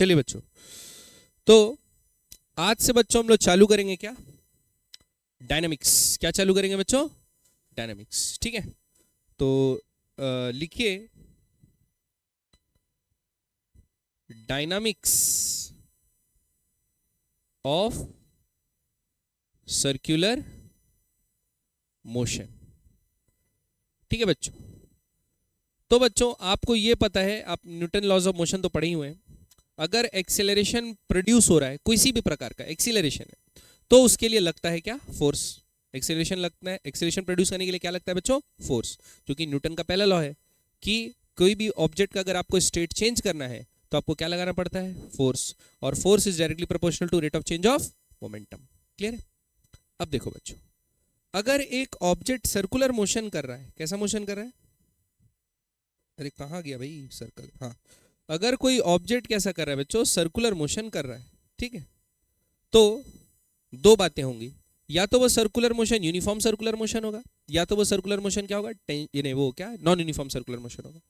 चलिए बच्चों, तो आज से बच्चों हम लोग चालू करेंगे क्या, डायनामिक्स। क्या चालू करेंगे बच्चों? डायनामिक्स। ठीक है, तो लिखिए डायनामिक्स ऑफ सर्कुलर मोशन। ठीक है बच्चों, तो बच्चों आपको ये पता है, आप न्यूटन लॉज ऑफ मोशन तो पढ़े ही हुए हैं। अगर एक्सेलरेशन प्रोड्यूस हो रहा है, किसी भी प्रकार का एक्सीलरेशन है, तो उसके लिए लगता है क्या? फोर्स। एक्सेलरेशन लगता है, एक्सेलरेशन प्रोड्यूस करने के लिए क्या लगता है बच्चों? फोर्स। क्योंकि न्यूटन का पहला लॉ है कि कोई भी ऑब्जेक्ट का अगर आपको स्टेट चेंज करना है तो आपको क्या लगाना पड़ता है? फोर्स। और force is directly proportional to rate of change of momentum. Clear है? अब देखो बच्चों, अगर एक ऑब्जेक्ट सर्कुलर मोशन कर रहा है, कैसा मोशन कर रहा है? अरे कहाँ गया भाई सर्कल? हाँ, अगर कोई ऑब्जेक्ट कैसा कर रहा है बच्चों? सर्कुलर मोशन कर रहा है। ठीक है, तो दो बातें होंगी, या तो वो circular motion uniform circular motion होगा, या तो वो सर्कुलर मोशन क्या होगा? वो क्या, नॉन यूनिफॉर्म सर्कुलर मोशन होगा।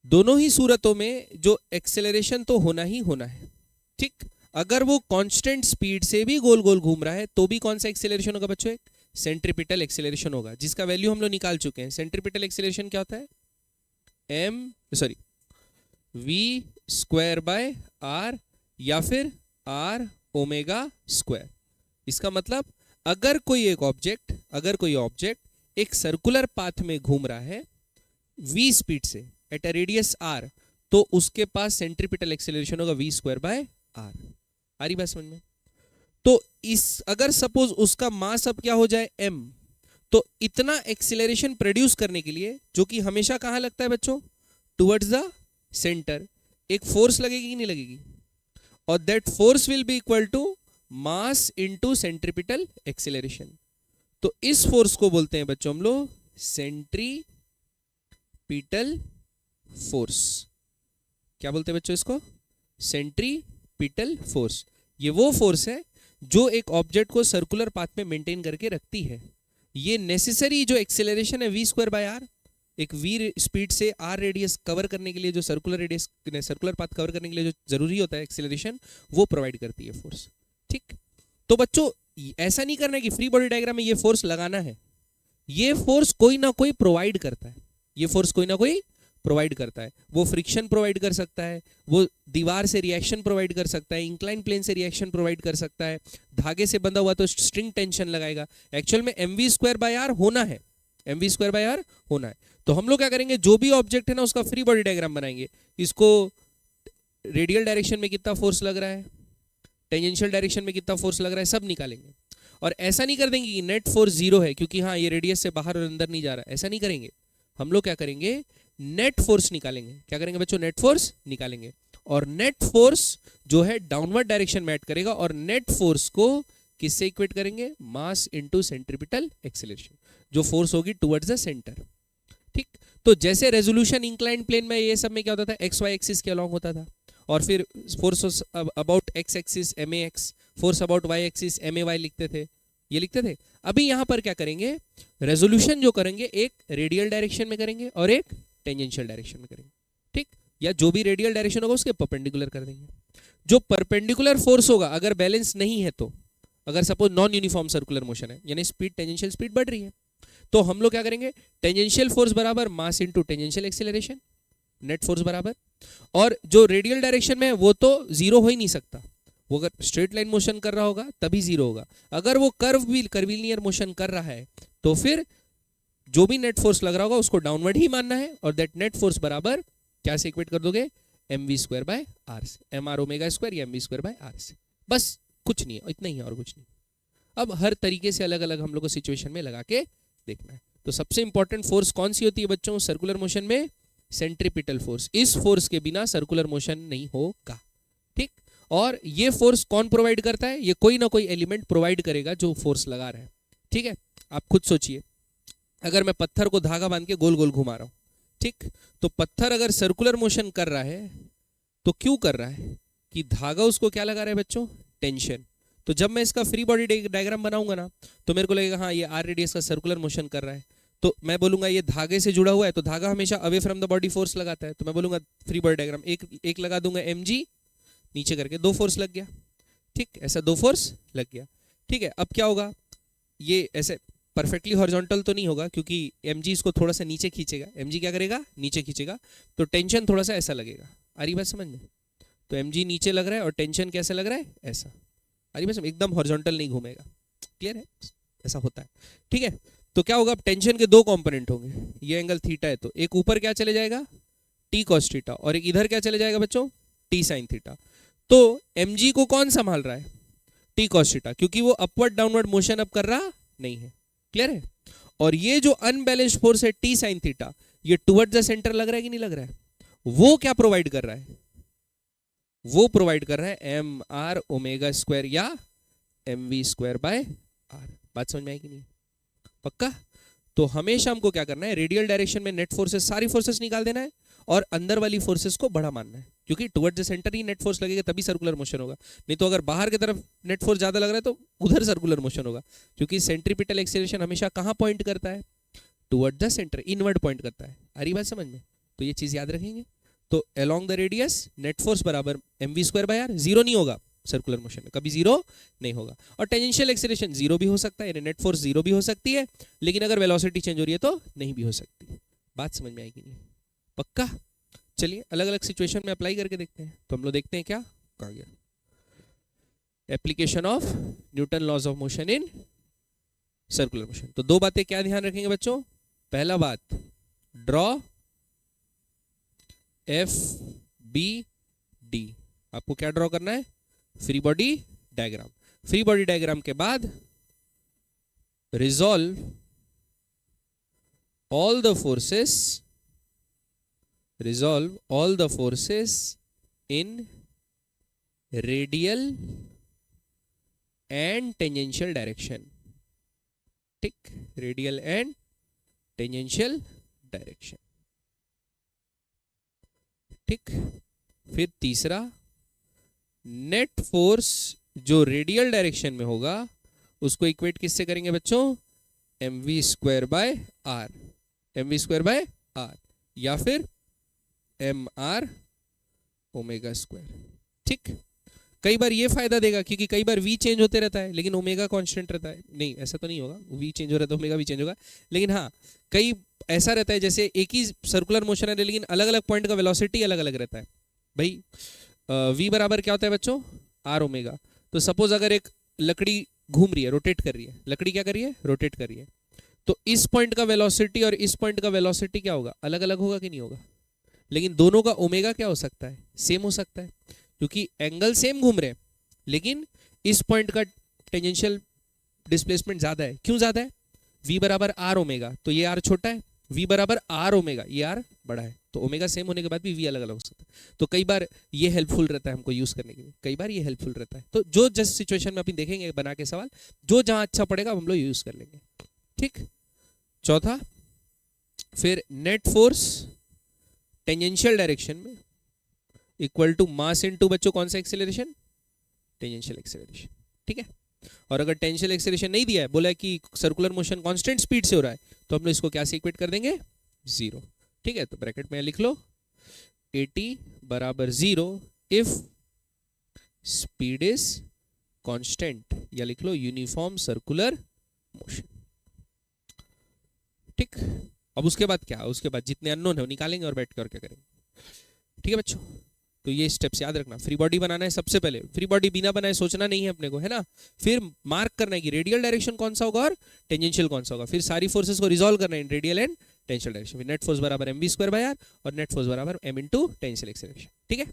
दोनों ही सूरतों में जो एक्सेलरेशन तो होना ही होना है। ठीक, अगर वो कांस्टेंट स्पीड से भी गोल गोल घूम रहा है तो भी कौन सा एक्सेलरेशन होगा बच्चों? एक सेंट्रीपिटल एक्सेलरेशन होगा, जिसका वैल्यू हम लोग निकाल चुके हैं। सेंट्रीपिटल एक्सेलरेशन क्या होता है? वी स्क्वायर बाय आर, या फिर आर ओमेगा स्क्वायर। इसका मतलब अगर कोई ऑब्जेक्ट एक सर्कुलर पाथ में घूम रहा है v स्पीड से एट अ रेडियस r, तो उसके पास सेंट्रीपिटल एक्सेलरेशन होगा v स्क्वायर बाय r। आ रही बात समझ में? तो इस अगर सपोज उसका मास अब क्या हो जाए m, तो इतना एक्सेलरेशन प्रोड्यूस करने के लिए, जो कि हमेशा कहां लगता है बच्चों? टुवर्ड्स द सेंटर, एक फोर्स लगेगी कि नहीं लगेगी? और that force will be equal to mass into centripetal acceleration. तो इस फोर्स को बोलते हैं बच्चों हम लोग सेंट्रीपिटल फोर्स। क्या बोलते हैं बच्चों इसको? Centripetal force. ये वो फोर्स है जो एक ऑब्जेक्ट को सर्कुलर पाथ में मेंटेन करके रखती है। ये नेसेसरी जो एक्सेलरेशन है वी स्क्वायर बाय आर, एक वी स्पीड से आर रेडियस कवर करने के लिए, जो सर्कुलर पाथ कवर करने के लिए जो जरूरी होता है एक्सेलरेशन, वो प्रोवाइड करती है फोर्स। ठीक, तो बच्चों ऐसा नहीं करना है कि फ्री बॉडी डायग्राम में ये फोर्स लगाना है। ये फोर्स कोई ना कोई प्रोवाइड करता है, ये फोर्स कोई ना कोई प्रोवाइड करता है। वो फ्रिक्शन प्रोवाइड कर सकता है, वो दीवार से रिएक्शन प्रोवाइड कर सकता है, इंक्लाइन प्लेन से रिएक्शन प्रोवाइड कर सकता है, धागे से बंधा हुआ तो स्ट्रिंग टेंशन लगाएगा। एक्चुअल में m we square by r होना है, m we square by r होना है। तो हम लोग क्या करेंगे, जो भी ऑब्जेक्ट है ना उसका फ्री बॉडी डायग्राम बनाएंगे। इसको रेडियल डायरेक्शन में कितना फोर्स लग रहा है, टेंजेंशियल डायरेक्शन में कितना फोर्स लग रहा है, सब निकालेंगे। और ऐसा नहीं कर देंगे कि नेट फोर्स जीरो है क्योंकि हाँ ये रेडियस से बाहर और अंदर नहीं जा रहा, ऐसा नहीं करेंगे। हम लोग क्या करेंगे, नेट फोर्स निकालेंगे। क्या करेंगे बच्चों? नेट फोर्स निकालेंगे। और नेट फोर्स जो है डाउनवर्ड डायरेक्शन में ऐड करेगा, और नेट फोर्स को किससे इक्वेट करेंगे? मास इनटू सेंट्रीपिटल एक्सेलरेशन, जो फोर्स होगी टुवर्ड्स द सेंटर। ठीक, तो जैसे रेजोल्यूशन इंक्लाइंड प्लेन में ये सब में क्या होता था? एक्स वाई एक्सिस के अलॉन्ग होता था, और फिर force about x axis m a x, force about y axis m a y लिखते थे, ये लिखते थे। अभी यहां पर क्या करेंगे, रेजोल्यूशन जो करेंगे एक रेडियल डायरेक्शन में करेंगे और एक टेंजेंशियल डायरेक्शन में करेंगे। ठीक, या जो भी रेडियल डायरेक्शन होगा उसके परपेंडिकुलर कर देंगे। जो परपेंडिकुलर फोर्स होगा अगर बैलेंस नहीं है, तो अगर suppose non uniform circular motion है, यानी स्पीड टेंजेंशियल स्पीड बढ़ रही है, तो हम लोग क्या करेंगे, टेंजेंशियल फोर्स बराबर मास into tangential acceleration, net force बराबर। और जो रेडियल डायरेक्शन में है वो तो जीरो हो ही नहीं सकता, वो अगर स्ट्रेट लाइन मोशन कर रहा होगा तभी जीरो होगा। अगर वो कर्विलिनियर मोशन कर रहा है तो फिर जो भी नेट फोर्स लग रहा होगा उसको डाउनवर्ड ही मानना है, और दैट नेट फोर्स बराबर क्या से इक्वेट कर दोगे? M we square by r से, एम आर ओमेगा स्क्वायर या m we square by r से। बस कुछ नहीं है, इतना ही है और कुछ नहीं। अब हर तरीके से अलग अलग हम लोग को सिचुएशन में लगा के देखना है। तो सबसे इंपॉर्टेंट फोर्स कौन सी होती है बच्चों सर्कुलर मोशन में? Centripetal force. इस फोर्स के बिना सर्कुलर मोशन नहीं होगा। ठीक, और ये फोर्स कौन प्रोवाइड करता है? ये कोई ना कोई एलिमेंट प्रोवाइड करेगा जो फोर्स लगा रहा है। ठीक है, आप खुद सोचिए, अगर मैं पत्थर को धागा बांध के गोल गोल घुमा रहा हूं, ठीक, तो पत्थर अगर सर्कुलर मोशन कर रहा है तो क्यों कर रहा है? कि धागा उसको क्या लगा रहा है बच्चों? टेंशन। तो जब मैं इसका फ्री बॉडी डायग्राम बनाऊंगा ना, तो मेरे को लगेगा हाँ ये आर रेडियस का सर्कुलर मोशन कर रहा है, तो मैं बोलूंगा ये धागे से जुड़ा हुआ है, तो धागा हमेशा away from the body force लगाता है, तो मैं बोलूंगा फ्री बॉडी डायग्राम एक लगा दूंगा mg, नीचे करके 2 फोर्स लग गया, ठीक, ऐसा 2 फोर्स लग गया, ठीक है। अब क्या होगा, ये ऐसे परफेक्टली हॉरिजॉन्टल तो नहीं होगा क्योंकि mg इसको थोड़ा सा नीचे खींचेगा, mg क्या करेगा, नीचे खींचेगा, तो टेंशन थोड़ा सा ऐसा लगेगा। आ रही बात समझ में? तो mg नीचे लग रहा है और टेंशन कैसे लग रहा है, ऐसा। आ रही बात समझ? एकदम हॉरिजॉन्टल नहीं घूमेगा, क्लियर है? ऐसा होता है, ठीक है। तो क्या होगा, टेंशन के 2 कंपोनेंट होंगे, ये एंगल थीटा है तो एक ऊपर क्या चले जाएगा, टी कॉस थीटा, और एक इधर क्या चले जाएगा बच्चों, टी साइन थीटा। तो mg को कौन संभाल रहा है, टी कॉस थीटा, क्योंकि वो अपवर्ड डाउनवर्ड मोशन अब कर रहा नहीं है, क्लियर है। और ये जो अनबैलेंस्ड फोर्स है टी साइन थीटा, ये टुवर्ड्स द सेंटर लग रहा है कि नहीं लग रहा है, वो क्या प्रोवाइड कर रहा है, वो प्रोवाइड कर रहा है एम आर ओमेगा स्क्वायर या m we square by r. बात समझ में आई कि नहीं, पक्का? तो हमेशा हमको क्या करना है, रेडियल डायरेक्शन में नेट फोर्सेस, सारी फोर्सेस निकाल देना है और अंदर वाली फोर्सेस को बड़ा मानना है, क्योंकि towards the centre he net force लगेगा तभी सर्कुलर मोशन होगा। नहीं तो अगर बाहर की तरफ नेट फोर्स ज्यादा लग रहा है तो उधर सर्कुलर मोशन होगा, क्योंकि सेंट्रीपिटल एक्सेलरेशन हमेशा कहां पॉइंट करता है, toward the centre, inward point करता है। आ रही बात समझ में? तो ये चीज याद रखेंगे। तो along the radius net force बराबर M we square by R, zero नहीं होगा सर्कुलर मोशन में, कभी जीरो नहीं होगा। और टेंजेंशियल एक्सेलरेशन जीरो भी हो सकता है, यानी नेट फोर्स जीरो भी हो सकती है, लेकिन अगर वेलोसिटी चेंज हो रही है तो नहीं भी हो सकती। बात समझ में आएगी नहीं, पक्का? चलिए अलग अलग सिचुएशन में अप्लाई करके देखते हैं। तो हम लोग देखते हैं क्या कहा गया, application of Newton laws of motion in circular motion. तो 2 बातें क्या ध्यान रखेंगे बच्चों, पहला बात, ड्रॉ एफ बी डी, आपको क्या ड्रॉ करना है, free body diagram. Free body diagram के बाद resolve all the forces, resolve all the forces in radial and tangential direction, ठीक, radial and tangential direction, ठीक। फिर तीसरा, नेट फोर्स जो रेडियल डायरेक्शन में होगा उसको इक्वेट किससे करेंगे बच्चों, m we square by r, m we square by r, या फिर एम आर ओमेगा स्क्वायर, ठीक। कई बार ये फायदा देगा क्योंकि कई बार v चेंज होते रहता है लेकिन ओमेगा कांस्टेंट रहता है, नहीं ऐसा तो नहीं होगा, v चेंज हो रहा है तो ओमेगा भी चेंज होगा, लेकिन हाँ कई ऐसा रहता है जैसे एक ही सर्कुलर मोशन है लेकिन अलग अलग पॉइंट का वेलोसिटी अलग अलग रहता है। भाई v बराबर क्या होता है बच्चों, आर ओमेगा। तो सपोज अगर एक लकड़ी घूम रही है, रोटेट कर रही है, लकड़ी क्या कर रही है, रोटेट कर रही है, तो इस पॉइंट का वेलोसिटी और इस पॉइंट का वेलोसिटी क्या होगा, अलग अलग होगा कि नहीं होगा, लेकिन दोनों का ओमेगा क्या हो सकता है, सेम हो सकता है, क्योंकि एंगल सेम घूम रहे हैं लेकिन इस पॉइंट का टेंजेंशियल डिस्प्लेसमेंट ज्यादा है। क्यों ज्यादा है, v बराबर आर ओमेगा, तो ये r छोटा है, v बराबर आर ओमेगा, ये r बड़ा है, तो ओमेगा सेम होने के बाद भी v अलग अलग हो सकता है। तो कई बार ये हेल्पफुल रहता है हमको यूज करने के लिए, कई बार ये हेल्पफुल रहता है। तो जो जिस सिचुएशन में अपन देखेंगे बना के सवाल, जो जहां अच्छा पड़ेगा हम लोग यूज कर लेंगे, ठीक। चौथा, फिर नेट फोर्स टेंजेंशियल डायरेक्शन में इक्वल टू मास इनटू बच्चों कौन सा एक्सेलरेशन, टेंजेंशियल एक्सेलरेशन, ठीक है। और अगर टेंजेंशियल एक्सेलरेशन नहीं दिया है, बोला है कि सर्कुलर मोशन कांस्टेंट स्पीड से हो रहा है, तो हम लोग इसको क्या से इक्वेट कर देंगे, जीरो, ठीक है। तो ब्रैकेट में लिख लो AT बराबर zero if speed is constant, या लिख लो यूनिफॉर्म सर्कुलर मोशन, ठीक। अब उसके बाद क्या, उसके बाद जितने अननोन है वो निकालेंगे और बैठ कर क्या करेंगे, ठीक है बच्चों। तो ये स्टेप्स याद रखना, फ्री बॉडी बनाना है सबसे पहले, फ्री बॉडी बिना बनाए सोचना नहीं है अपने को, है ना। फिर मार्क करना है कि रेडियल डायरेक्शन कौन सा होगा और टेंजेंशियल कौन सा होगा, फिर सारी फोर्सेस को रिजॉल्व करना है in radial and tangential direction. फिर नेट फोर्स बराबर M we square by r और नेट फोर्स बराबर एम इनटू टेंजेंशियल एक्सेलरेशन, ठीक है।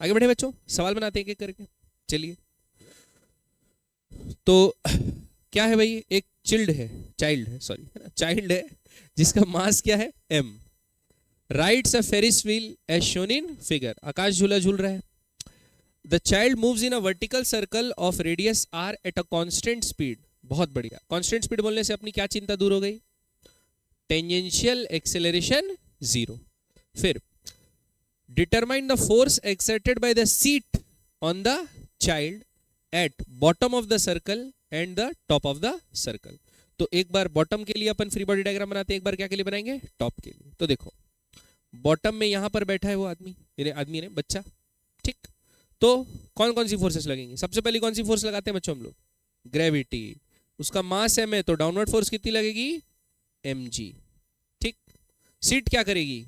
आगे बढ़े बच्चों, सवाल बनाते हैं एक एक करके, चलिए। तो क्या है भाई, एक चाइल्ड है जिसका मास क्या है, m, rides a Ferris wheel as shown in figure, आकाश झूला झूल रहा है। The child moves in a vertical circle of radius r at a constant speed, बहुत बढ़िया, कांस्टेंट स्पीड बोलने से अपनी क्या चिंता दूर हो गई, टेंजेंशियल एक्सेलरेशन जीरो। फिर determine the force exerted by the seat on the child at bottom of the circle and the top of the circle. तो एक बार बॉटम के लिए अपन फ्री बॉडी डायग्राम बनाते हैं, एक बार क्या के लिए बनाएंगे, टॉप के लिए। तो देखो बॉटम में यहां पर बैठा है वो आदमी, मेरे आदमी ने बच्चा, ठीक। तो कौन कौन सी फोर्सेस लगेंगी? सबसे पहले कौन सी फोर्स लगाते हैं बच्चों हम लोग? ग्रेविटी। उसका मास m है तो डाउनवर्ड फोर्स कितनी लगेगी? mg। ठीक। सीट क्या करेगी?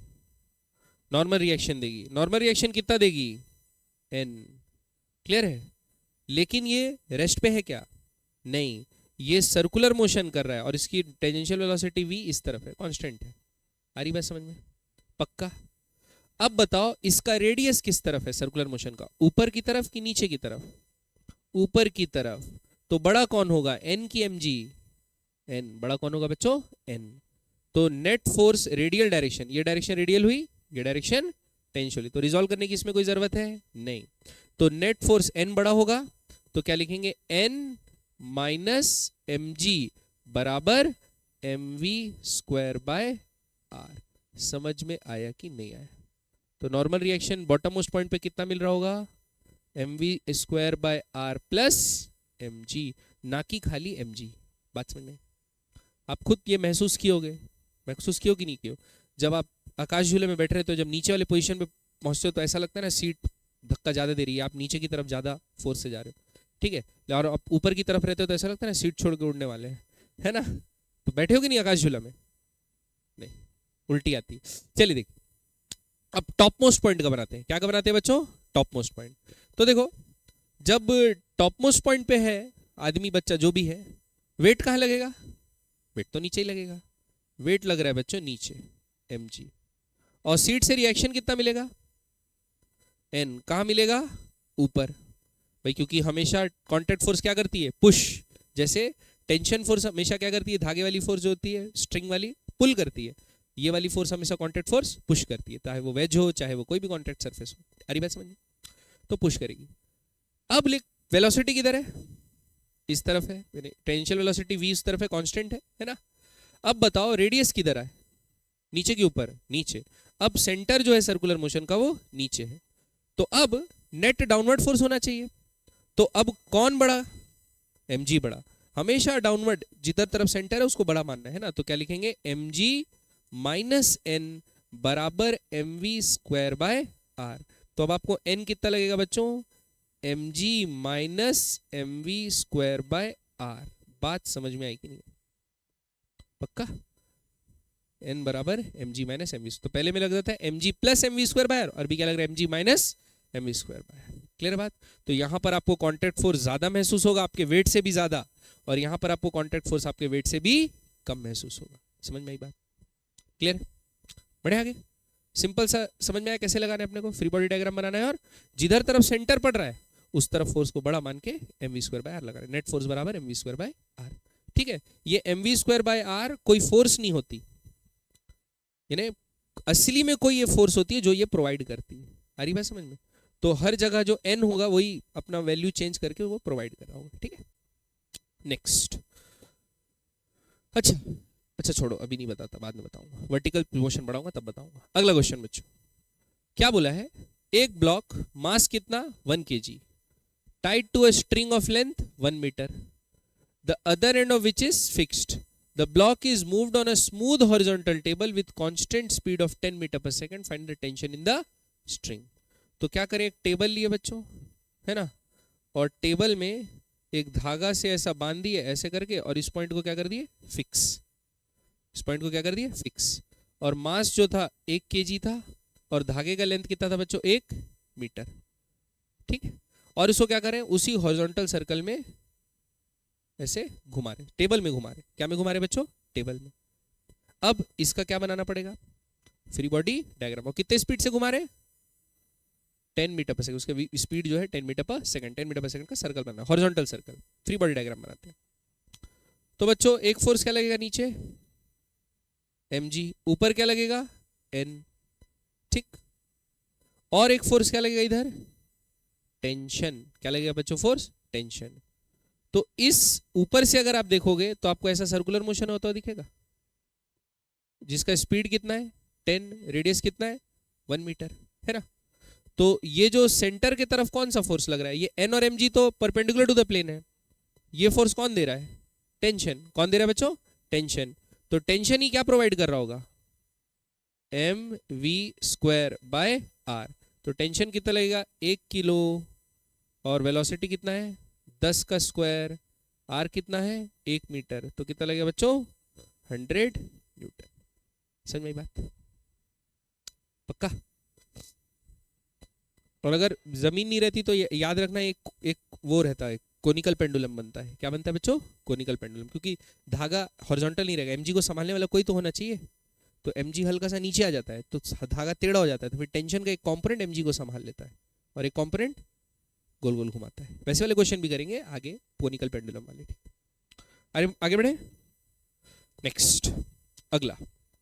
नॉर्मल रिएक्शन देगी। नॉर्मल रिएक्शन कितना देगी? n। क्लियर है? लेकिन ये रेस्ट पे है क्या? नहीं, ये सर्कुलर मोशन कर रहा है और इसकी टेंजेंशियल वेलोसिटी v इस तरफ है, कांस्टेंट है। आ रही बात समझ में? पक्का? अब बताओ इसका रेडियस किस तरफ है सर्कुलर मोशन का? ऊपर की तरफ कि नीचे की तरफ? ऊपर की तरफ। तो बड़ा कौन होगा, n की mg? n। बड़ा कौन होगा बच्चों? n। तो नेट फोर्स रेडियल डायरेक्शन, ये डायरेक्शन रेडियल हुई, ये डायरेक्शन टेंशियल हुई, तो रिजॉल्व करने की इसमें कोई जरूरत है नहीं। तो नेट फोर्स n बड़ा होगा तो क्या लिखेंगे? n माइनस mg बराबर mv स्क्वायर बाय r। समझ में आया कि नहीं आया? तो normal reaction bottom most point पे कितना मिल रहा होगा? mv square bye r plus mg, ना कि खाली mg। बात समझ में? आप खुद ये महसूस किए होगे कि नहीं किए? जब आप आकाश झूले में बैठ रहे हो तो जब नीचे वाले पोजीशन पे पहुंचते हो तो ऐसा लगता है ना सीट धक्का ज्यादा दे रही है, आप नीचे की तरफ ज्यादा फोर्स से जा रहे हो, ठीक है? और आप ऊपर की तरफ रहते हो तो ऐसा लगता है ना सीट छोड़ के उड़ने वाले हैं, है ना? तो बैठे हो कि नहीं आकाश झूला में? नहीं, उल्टी आती है। चलिए देखिए, अब टॉप मोस्ट पॉइंट का बनाते हैं। क्या का बनाते हैं बच्चों? Top most point. तो देखो, जब टॉप मोस्ट पॉइंट पे है आदमी बच्चा जो भी है, वेट कहाँ लगेगा? वेट तो नीचे ही लगेगा। वेट लग रहा है बच्चों नीचे, mg। और सीट से रिएक्शन कितना मिलेगा? n। कहाँ मिलेगा? ऊपर भाई, क्योंकि हमेशा कॉन्टैक्ट फोर्स क्या करती है? पुश। जैसे टेंशन फोर्स हमेशा क्या करती है? धागे वाली फोर्स जो होती है, स्ट्रिंग वाली, पुल करती है। ये वाली फोर्स हमेशा कॉन्टैक्ट फोर्स पुश करती है, चाहे वो वेज हो चाहे वो कोई भी कॉन्टैक्ट सरफेस हो। अरे बात समझ में? तो पुश करेगी। अब लिख, वेलोसिटी किधर है? इस तरफ है, टेंशियल वेलोसिटी v इस तरफ है, कांस्टेंट है ना? अब बताओ रेडियस किधर है? नीचे के ऊपर? नीचे। अब सेंटर जो है सर्कुलर मोशन का वो नीचे है, तो अब नेट डाउनवर्ड फोर्स होना चाहिए। तो अब कौन बड़ा? mg बड़ा। हमेशा डाउनवर्ड जिधर तरफ सेंटर है उसको बड़ा मानना है ना, तो क्या लिखेंगे? mg माइनस n बराबर mv स्क्वायर बाय r। तो अब आपको n कितना लगेगा बच्चों? mg minus mv square bye r। बात समझ में आई कि नहीं? पक्का? n बराबर mg माइनस mv। तो पहले में लग रहा था mg plus mv square bye r, और भी क्या लग रहा है? mg minus mv square bye r। Clear बात? तो यहां पर आपको कॉन्टैक्ट फोर्स ज्यादा महसूस होगा, आपके वेट से भी ज्यादा, और यहां पर आपको कॉन्टैक्ट फोर्स आपके वेट से भी कम महसूस होगा। समझ में आई बात? क्लियर? बढ़े आगे। सिंपल सा समझ में आया कैसे लगाना है अपने को? फ्री बॉडी डायग्राम बनाना है और जिधर तरफ सेंटर पड़ रहा है उस तरफ फोर्स को बड़ा मान के mv स्क्वायर बाय r लगाना है। नेट फोर्स बराबर mv स्क्वायर बाय r। ठीक है? ये mv स्क्वायर बाय r कोई फोर्स नहीं होती, यानी असली में कोई ये फोर्स होती है जो ये प्रोवाइड करती है। आ रही बात समझ में? तो हर जगह जो n होगा वही अपना वैल्यू चेंज करके वो प्रोवाइड कर रहा होगा। ठीक है? नेक्स्ट। अच्छा छोड़ो, अभी नहीं बताता, बाद में बताऊंगा। वर्टिकल मोशन बढ़ाऊंगा तब बताऊंगा। अगला क्वेश्चन बच्चों, क्या बोला है? एक ब्लॉक, मास कितना? 1 kg, tied to a string of length 1 metre, the other end of which is fixed, the block is moved on a smooth horizontal table with constant speed of 10 metre per second, find the tension in the string. तो क्या करें? एक table लिए बच्चों, है ना, और table में एक धागा से ऐसा बांध दिए ऐसे करके, और इस पॉइंट को क्या कर दिए? फिक्स। इस पॉइंट को क्या कर दिए? फिक्स। और मास जो था 1 kg था, और धागे का लेंथ कितना था बच्चों? 1 मीटर। ठीक है? और इसको क्या करें? उसी हॉरिजॉन्टल सर्कल में ऐसे घुमा रहे, टेबल में घुमा रहे। क्या में घुमा रहे बच्चों? टेबल में। अब इसका क्या बनाना पड़ेगा? Free body diagram. और कितने स्पीड से घुमा रहे? 10 मीटर पर सेकंड। उसके स्पीड जो है 10 metre per second. 10 metre per second का सर्कल बनना, horizontal circle. Free body diagram बनाते हैं। तो बच्चों एक फोर्स क्या लगेगा नीचे? mg। ऊपर क्या लगेगा? n। ठीक। और एक फोर्स क्या लगेगा इधर? टेंशन। क्या लगेगा बच्चों? Force tension. तो इस ऊपर से अगर आप देखोगे तो आपको ऐसा सर्कुलर मोशन होता हुआ दिखेगा, जिसका स्पीड कितना है? 10, रेडियस कितना है? 1 मीटर, है ना? तो ये जो सेंटर की तरफ कौन सा फोर्स लग रहा है? ये n और mg तो परपेंडिकुलर टू द प्लेन है। ये फोर्स कौन दे रहा है? टेंशन। कौन दे रहा है बच्चों? टेंशन। तो टेंशन ही क्या प्रोवाइड कर रहा होगा? mv square bye r। तो टेंशन कितना लगेगा? 1 किलो और वेलोसिटी कितना है 10 का स्क्वायर, आर कितना है 1 मीटर, तो कितना लगेगा बच्चों 100 न्यूटन। समझ में आई बात? पक्का? और अगर जमीन नहीं रहती तो याद रखना एक वो रहता है, कोनिकल पेंडुलम बनता है। क्या बनता है बच्चों? कोनिकल पेंडुलम, क्योंकि धागा हॉरिजॉन्टल नहीं रहेगा, एमजी को संभालने वाला कोई तो होना चाहिए, तो एमजी हल्का सा नीचे आ जाता है तो धागा टेढ़ा हो जाता है, तो फिर टेंशन का एक कंपोनेंट एमजी को संभाल लेता है और एक कंपोनेंट गोल गोल घुमाता है। वैसे वाले क्वेश्चन भी करेंगे आगे कोनिकल पेंडुलम वाले। अरे आगे बढ़े, नेक्स्ट अगला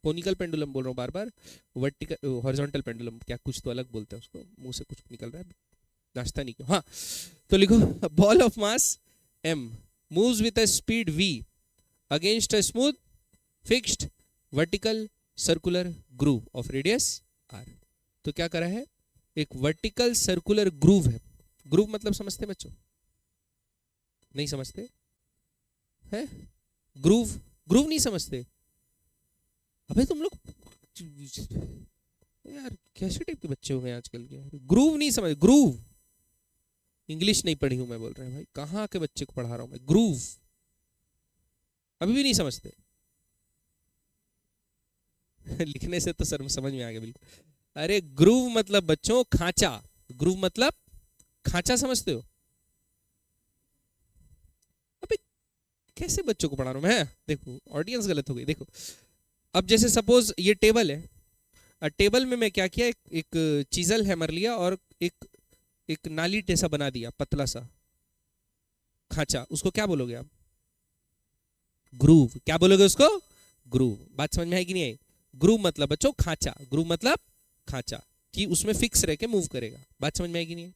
कोनिकल पेंडुलम बोल रहा हूँ बार बार, वर्टिकल हॉरिजॉन्टल पेंडुलम, क्या कुछ तो अलग बोलते हैं उसको, मुंह से कुछ निकल रहा है, नाश्ता नहीं क्यों। हाँ तो लिखो, ball of mass m moves with a speed v against a smooth fixed vertical circular groove of radius r। तो क्या करा है, एक वर्टिकल सर्कुलर ग्रूव है। ग्रूव मतलब समझते बच्चों? नहीं समझते हैं? ग्रूव, ग्रूव नहीं समझते? अबे तुम लोग यार कैसे टाइप के बच्चे हो गए आजकल के, ग्रूव नहीं समझ? ग्रूव इंग्लिश नहीं पढ़ी हूं मैं, बोल रहे हैं भाई कहाँ के बच्चे को पढ़ा रहा हूं मैं, ग्रूव अभी भी नहीं समझते? लिखने से तो सर समझ में आ गया बिल्कुल। अरे ग्रूव मतलब बच्चों खांचा, ग्रूव मतलब खांचा, समझते हो? अबे कैसे बच्चों को पढ़ा रहा हूं मैं, देखो ऑडियंस गलत हो गई। देखो अब जैसे सपोज ये टेबल है, टेबल में मैं क्या किया, एक चीजल हैमर लिया और एक नाली जैसा बना दिया, पतला सा खांचा, उसको क्या बोलोगे आप? ग्रूव। क्या बोलोगे उसको? ग्रूव। बात समझ में आई कि नहीं आई? ग्रूव मतलब बच्चों खांचा, ग्रूव मतलब खांचा कि उसमें फिक्स रह के मूव करेगा। बात समझ में आई कि नहीं?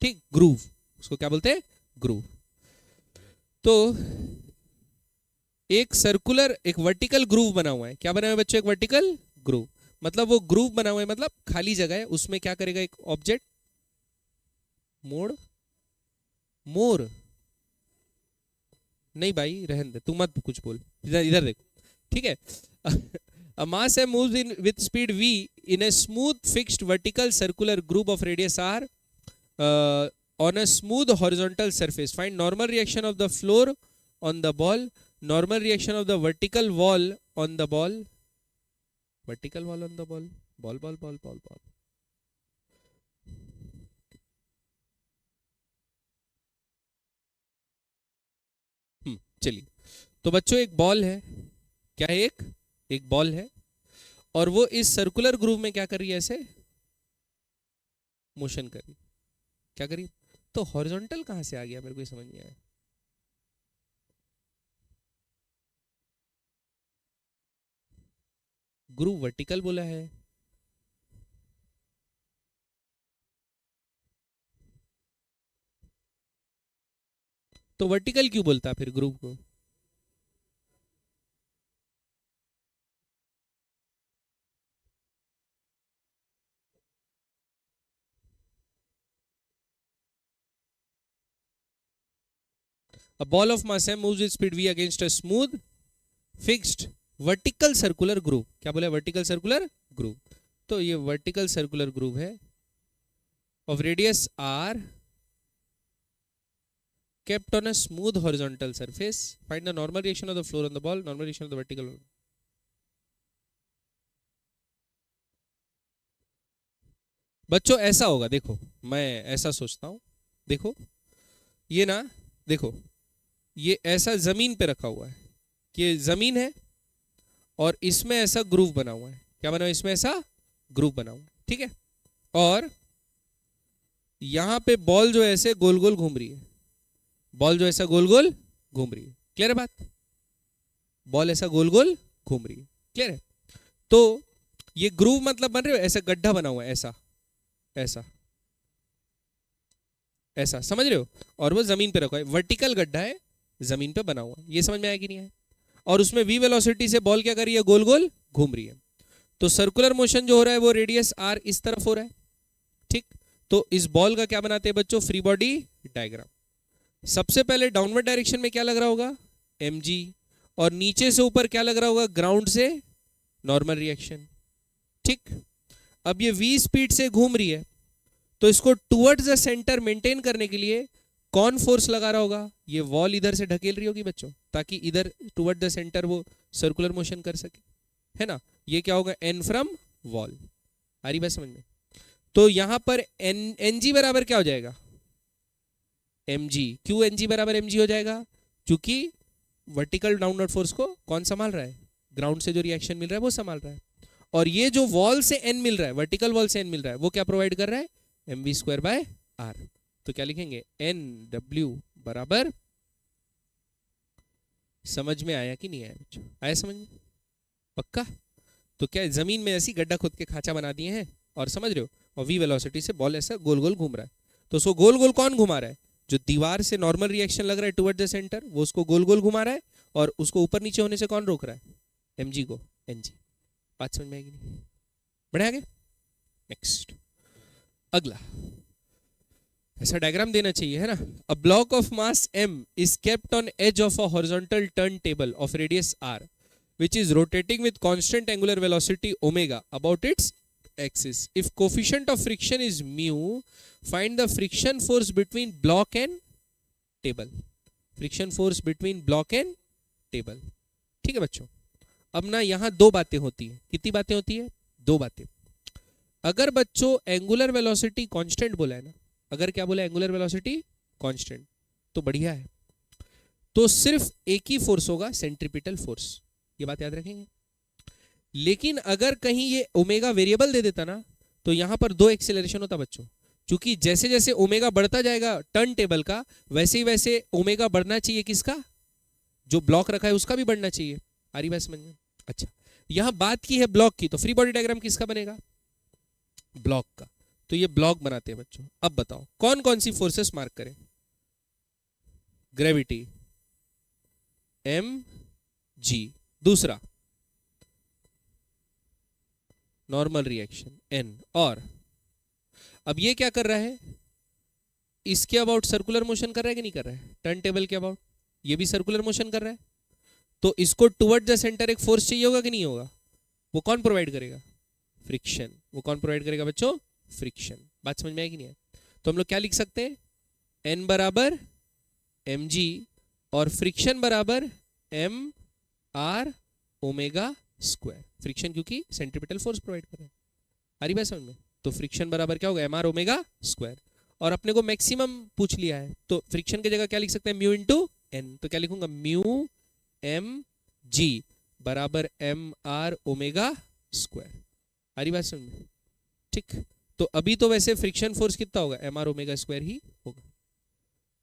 ठीक, ग्रूव उसको क्या बोलते हैं? ग्रूव। तो एक सर्कुलर, एक वर्टिकल ग्रूव बना हुआ है। क्या बना हुआ है बच्चों? एक वर्टिकल ग्रूव। मतलब वो ग्रूव बना हुआ है मतलब खाली जगह है, उसमें क्या करेगा एक ऑब्जेक्ट, मोड़, मोर नहीं भाई रहने दे, तू मत कुछ बोल, इधर इधर देख, ठीक है। A mass m moves in with speed v in a smooth fixed vertical circular groove of radius r on a smooth horizontal surface. Find normal reaction of the floor on the ball, normal reaction of the vertical wall on the ball, vertical wall on the ball, ball ball ball ball ball। चलिए, तो बच्चों एक ball है, क्या है? एक ball है और वो इस सर्कुलर ग्रूव में क्या कर रही है, ऐसे मोशन कर रही। क्या करी? तो हॉरिजॉन्टल कहां से आ गया, मेरे को समझ नहीं आया। ग्रूव वर्टिकल बोला है, तो वर्टिकल क्यों बोलता फिर ग्रूव को? A ball of mass m moves with speed v against a smooth fixed vertical circular groove। क्या बोला? Vertical circular groove. तो ये वर्टिकल सर्कुलर ग्रूव है of radius r kept on a smooth horizontal surface. Find the normal reaction of the floor on the ball, normal reaction of the vertical। बच्चों ऐसा होगा, देखो मैं ऐसा सोचता हूं, देखो ये ना, देखो ये ऐसा जमीन पे रखा हुआ है, कि जमीन है और इसमें ऐसा ग्रूव बना हुआ है। क्या बना हुआ है? इसमें ऐसा ग्रूव बना हुआ है, ठीक है। और यहां पे बॉल जो ऐसे गोल गोल घूम रही है, बॉल जो ऐसा गोल गोल घूम रही है। क्लियर है बात? बॉल ऐसा गोल गोल घूम रही है, क्लियर है? तो ये ग्रूव मतलब बन रहे हो, ऐसा गड्ढा बना हुआ है, ऐसा ऐसा ऐसा, समझ रहे हो? और वो जमीन पे रखा है, वर्टिकल गड्ढा है, जमीन पे बना हुआ है। ये समझ में आया कि नहीं है? और उसमें v वेलोसिटी से बॉल क्या कर रही है? गोल गोल घूम रही है। तो सर्कुलर मोशन जो हो रहा है वो रेडियस r इस तरफ हो रहा है, ठीक। तो इस बॉल का क्या बनाते हैं बच्चों? Free body diagram. सबसे पहले डाउनवर्ड डायरेक्शन में क्या लग रहा होगा? mg। और नीचे से ऊपर क्या लग रहा होगा? ग्राउंड से नॉर्मल रिएक्शन, ठीक। अब ये v स्पीड से घूम रही है, तो इसको टुवर्ड्स द सेंटर मेंटेन करने के लिए कौन फोर्स लगा रहा होगा? ये वॉल इधर से ढकेल रही होगी बच्चों, ताकि इधर टुवर्ड द सेंटर वो सर्कुलर मोशन कर सके, है ना। ये क्या होगा? N from wall. आ रही बात समझ में? तो यहां पर एन जी बराबर क्या हो जाएगा? M g. क्यों एन जी बराबर एम जी हो जाएगा? क्योंकि वर्टिकल डाउनवर्ड फोर्स को कौन संभाल रहा है? ग्राउंड से जो रिएक्शन मिल रहा है वो संभाल रहा है। और ये जो वॉल से एन मिल रहा है, वर्टिकल वॉल से एन मिल रहा है, वो क्या प्रोवाइड कर रहा है? M we square by r. तो क्या लिखेंगे? एन डब्ल्यू बराबर, समझ में आया कि नहीं आया बच्चों? आया समझ में? पक्का? तो क्या जमीन में ऐसी गड्ढा खोद के खांचा बना दिए हैं और समझ रहे हो, और वी वेलोसिटी से बॉल ऐसा गोल गोल घूम रहा है। तो उसको गोल गोल कौन घुमा रहा है? जो दीवार से नॉर्मल रिएक्शन लग रहा है टुवर्ड द सेंटर, वो उसको गोल गोल घुमा रहा है, और उसको ऊपर नीचे होने से कौन रोक रहा है? एमजी को, एनजी। बात समझ में आएगी नहीं? बढ़े आगे। नेक्स्ट, अगला ऐसा डायग्राम देना चाहिए, है ना। A block of mass m is kept on edge of a horizontal turntable of radius r which is rotating with constant angular velocity omega about its axis. If coefficient of friction is mu, find the friction force between block and table. Friction force between block and table. ठीक है बच्चों। अब ना यहाँ दो बातें होती है। कितनी बातें होती है? दो बातें। अगर बच्चों एंगुलर वेलोसिटी कांस्टेंट बोला है ना, अगर क्या बोला? एंगुलर वेलोसिटी कांस्टेंट, तो बढ़िया है। तो सिर्फ एक ही फोर्स होगा, सेंट्रीपिटल फोर्स। ये बात याद रखेंगे। लेकिन अगर कहीं ये ओमेगा वेरिएबल दे देता ना, तो यहां पर दो एक्सेलरेशन होता बच्चों। क्योंकि जैसे जैसे ओमेगा बढ़ता जाएगा टर्न टेबल का, वैसे ही वैसे ओमेगा बढ़ना चाहिए किसका? जो ब्लॉक रखा है उसका भी बढ़ना चाहिए। आ रही बात समझ में? अच्छा, यहां बात की है ब्लॉक की, तो फ्री बॉडी डायग्राम किसका बनेगा? ब्लॉक का। तो ये ब्लॉक बनाते हैं बच्चों। अब बताओ कौन कौन सी फोर्सेस मार्क करें? ग्रेविटी एम जी, दूसरा नॉर्मल रिएक्शन एन, और अब ये क्या कर रहा है? इसके अबाउट सर्कुलर मोशन कर रहा है कि नहीं कर रहा है? टर्न टेबल के अबाउट ये भी सर्कुलर मोशन कर रहा है। तो इसको टुवर्ड द सेंटर एक फोर्स चाहिए होगा कि नहीं होगा? वो कौन प्रोवाइड करेगा? फ्रिक्शन। वो कौन प्रोवाइड करेगा बच्चों? फ्रिक्शन। बात समझ में आएगी नहीं है? तो हम लोग क्या लिख सकते हैं? एन बराबर एम जी और फ्रिक्शन बराबर M r omega square. Friction क्योंकि सेंट्रीपिटल फोर्स प्रोवाइड कर रहा है। आ रही बात समझ में? तो फ्रिक्शन बराबर क्या होगा? M r omega square. और अपने को मैक्सिमम पूछ लिया है, तो फ्रिक्शन की जगह क्या लिख सकते हैं? Mu into n. तो क्या लिखूंगा? म्यू एम जी बराबर एम आर ओमेगा स्क्वायर। आ रही बात समझ में? ठीक। तो अभी तो वैसे फ्रिक्शन फोर्स कितना होगा? एम आर ओमेगा स्क्वायर ही होगा।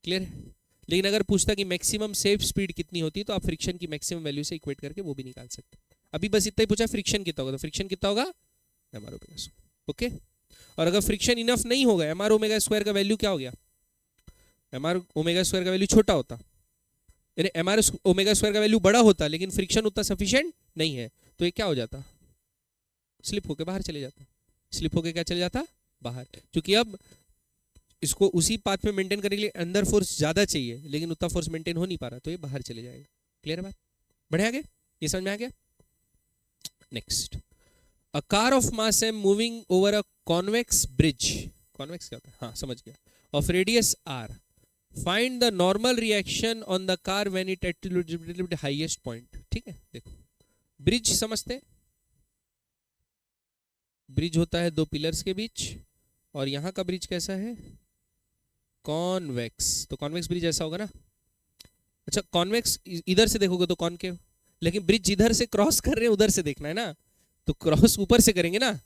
क्लियर है? लेकिन अगर पूछता कि मैक्सिमम सेफ स्पीड कितनी होती है, तो आप फ्रिक्शन की मैक्सिमम वैल्यू से इक्वेट करके वो भी निकाल सकते हैं। अभी बस इतना ही पूछा फ्रिक्शन कितना होगा, तो फ्रिक्शन कितना होगा? M r omega square. Okay. और अगर फ्रिक्शन इनफ नहीं होगा, एम आर ओमेगा स्क्वायर का वैल्यू क्या हो गया? एम आर ओमेगा स्क्वायर का वैल्यू छोटा होता, यानी एम आर ओमेगा स्क्वायर का वैल्यू बड़ा होता, लेकिन फ्रिक्शन उतना सफिशिएंट नहीं है, तो ये क्या हो जाता? स्लिप होकर बाहर चले जाता। स्लिप होकर क्या चले जाता? बाहर। क्योंकि अब इसको उसी पाथ में मेंटेन करने के लिए अंदर फोर्स ज्यादा चाहिए, लेकिन उतना फोर्स मेंटेन हो नहीं पा रहा, तो ये बाहर चले जाएगा। क्लियर है बात? बढ़े आगे? ये समझ में आ गया? Next, a car of mass m moving over a convex bridge. Convex क्या होता है? हाँ समझ गया। Of radius r, find the normal reaction on the car when it at highest point. ठीक है, देखो ब्रिज समझते हैं। ब्रिज होता है दो पिलर्स के बीच, और यहां का ब्रिज कैसा है? कॉन्वेक्स। तो कॉन्वेक्स ब्रिज ऐसा होगा ना। अच्छा, कॉन्वेक्स इधर से देखोगे तो कॉनकेव, लेकिन ब्रिज जिधर से क्रॉस कर रहे हैं उधर से देखना है ना, तो क्रॉस ऊपर से करेंगे ना,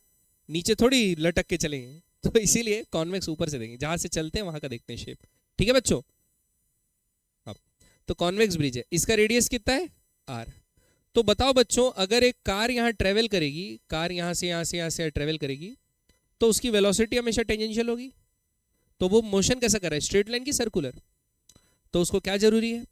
नीचे थोड़ी लटक के चलेंगे। तो इसीलिए कॉन्वेक्स ऊपर से देंगे, जहां से चलते हैं वहां का देखते हैं शेप। ठीक है बच्चों? अब तो कॉन्वेक्स ब्रिज है, इसका रेडियस कितना है? आर। तो बताओ बच्चों, अगर एक कार यहाँ ट्रेवल करेगी, कार यहाँ से यहाँ से यहाँ से ट्रेवल करेगी, तो उसकी वेलोसिटी हमेशा टेंजेंशियल होगी। तो वो मोशन कैसा कर रहा है? स्ट्रेट लाइन की सर्कुलर। तो उसको क्या जरूरी है?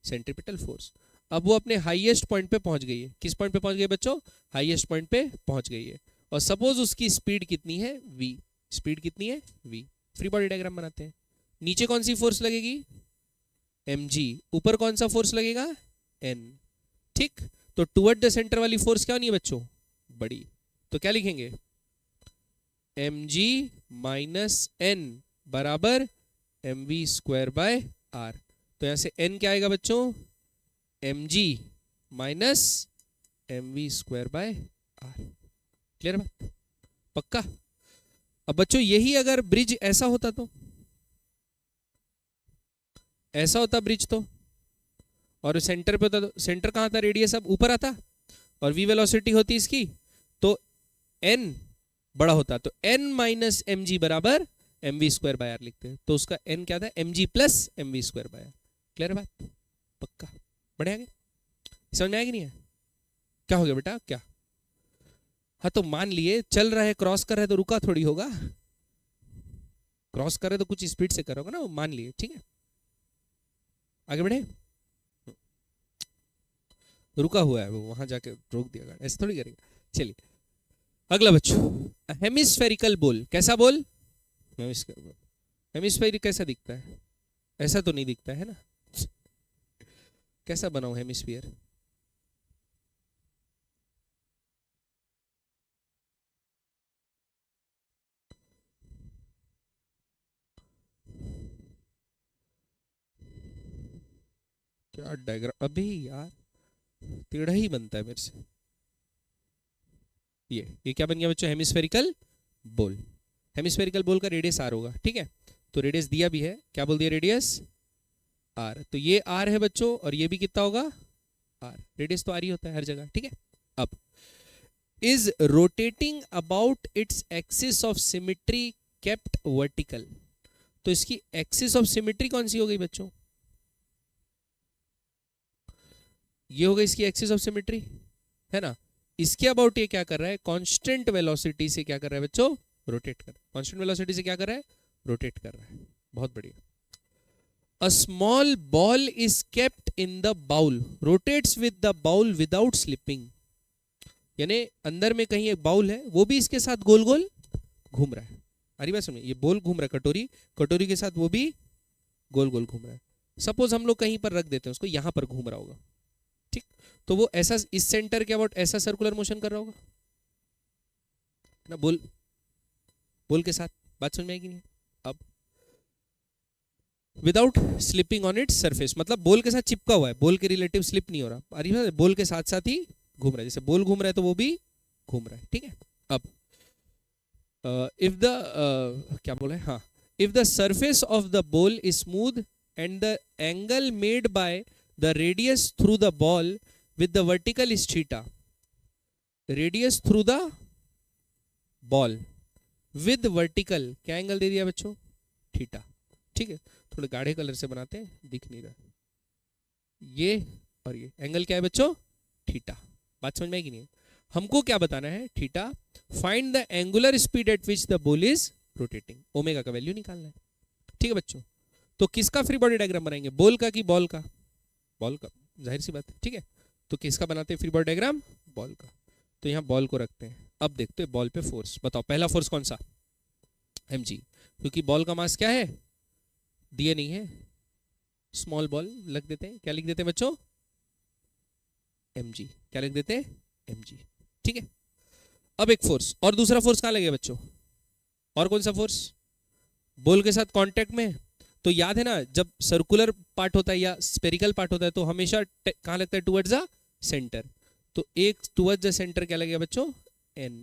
Centripetal force. अब वो अपने हाईएस्ट पॉइंट पे पहुंच गई है। किस पॉइंट पे पहुंच गई है बच्चों? हाईएस्ट पॉइंट पे पहुंच गई है। और सपोज उसकी स्पीड कितनी है? v। स्पीड कितनी है? v। फ्री बॉडी डायग्राम बनाते हैं। नीचे कौन सी फोर्स लगेगी? mg। ऊपर कौन सा फोर्स लगेगा? n। ठीक। तो टुवर्ड द सेंटर वाली फोर्स क्या होनी है बच्चों? बड़ी। तो क्या लिखेंगे? mg माइनस n बराबर mv स्क्वायर बाय r। तो यहां से n क्या आएगा बच्चों, mg minus mv square bye r। Clear बात, पक्का। अब बच्चों यही अगर ब्रिज ऐसा होता तो, ऐसा होता ब्रिज तो, और सेंटर पे होता तो, सेंटर कहां था, रेडियस अब ऊपर आता और v वेलोसिटी होती इसकी, तो n बड़ा होता, तो n माइनस एम जी बराबर M we square by r लिखते हैं। तो उसका n क्या था, m g plus m we square by r. Clear बात, पक्का, बढ़िया आगे, समझ में आया कि नहीं है? क्या हो गया बेटा, क्या? हाँ तो मान लिए चल रहा है, क्रॉस कर रहा है तो रुका थोड़ी होगा, क्रॉस कर रहे तो कुछ स्पीड से करोगे ना, मान लिए, ठीक है। आगे बढ़े, रुका हुआ है वो, वहां जाके रोक दिया गाड़ी, ऐसे थोड़ी करेगा। चलिए अगला बच्चों, हेमिस्फेरिकल बोल, कैसा बोल, हेमिस्फेरिक कैसा दिखता है, ऐसा तो नहीं दिखता है ना, कैसा बनाऊं हेमिस्फीयर, क्या डायग्राम, अभी यार टेढ़ा ही बनता है मेरे से। ये क्या बन गया बच्चों, हेमिस्फेरिकल बोल। हेमिस्फेरिकल बोल का रेडियस आर होगा, ठीक है। तो रेडियस दिया भी है, क्या बोल दिया, रेडियस आर। तो ये आर है बच्चों, और ये भी कितना होगा, आर। रेडियस तो आर ही होता है हर जगह, ठीक है। अब is rotating about its axis of symmetry kept vertical. तो इसकी एक्सिस ऑफ सिमेट्री कौन सी हो गई बच्चों, ये हो गई इसकी एक्सिस ऑफ सिमेट्री, है ना। इसके अबाउट ये क्या कर रहा है, कांस्टेंट वेलोसिटी से क्या कर रहा है बच्चों, रोटेट कर, कांस्टेंट वेलोसिटी से क्या कर रहा है, रोटेट कर रहा है। बहुत बढ़िया। A small ball is kept in the bowl, rotates with the bowl without slipping. यानी अंदर में कहीं एक बाउल है, वो भी इसके साथ गोल गोल घूम रहा है। अरे बात सुनिए, ये बोल घूम रहा है, कटोरी, कटोरी के साथ वो भी गोल गोल घूम रहा है। सपोज हम लोग कहीं पर रख देते हैं उसको, यहां पर घूम रहा होगा, ठीक। तो वो ऐसा इस सेंटर के अबाउट ऐसा सर्कुलर मोशन कर रहा होगा ना, बोल, बोल के साथ। बात समझ में आएगी नहीं? अब without slipping on its surface, मतलब बोल के साथ चिपका हुआ है, बोल के रिलेटिव स्लिप नहीं हो रहा, अरे बोल के साथ साथ ही घूम रहा है, जैसे बोल घूम रहा है तो वो भी घूम रहा है, ठीक है। अब इफ द क्या बोला है, हाँ, if the surface of the ball is smooth and the angle made by the radius through the ball with the vertical is theta, radius through the ball with vertical क्या angle दे दिया बच्चों, theta, ठीक है। थोड़े गाढ़े colour से बनाते हैं, दिख नहीं रहा, ये और ये एंगल क्या है बच्चों, थीटा। बात समझ में आएगी नहीं? हमको क्या बताना है, theta. Find the angular speed at which the ball is rotating, omega का वैल्यू निकालना है, ठीक है बच्चों। तो किसका फ्री बॉडी डायग्राम बनाएंगे, बॉल का कि बॉल का, बॉल का, जाहिर सी बात है, ठीक है। तो किसका बनाते हैं फ्री बॉडी डायग्राम, बॉल का। तो यहाँ बॉल को रखते हैं। अब देखते हैं बॉल पे फोर्स, बताओ पहला फोर्स कौन सा, mg, क्योंकि बॉल का मास क्या है, दिए नहीं है, स्मॉल बॉल लग देते हैं, क्या लिख देते हैं बच्चों, mg, क्या लिख देते हैं, mg, ठीक है। अब एक फोर्स, और दूसरा फोर्स कहाँ लगेगा बच्चों, और कौन सा फोर्स, बॉल के साथ कांटेक्ट में। तो याद है ना, जब सर्कुलर पार्ट होता है या स्पेरिकल पार्ट होता है तो हमेशा कहाँ लगता है, टुवर्ड्स द सेंटर। तो एक टुवर्ड्स द सेंटर क्या लगेगा बच्चों, n।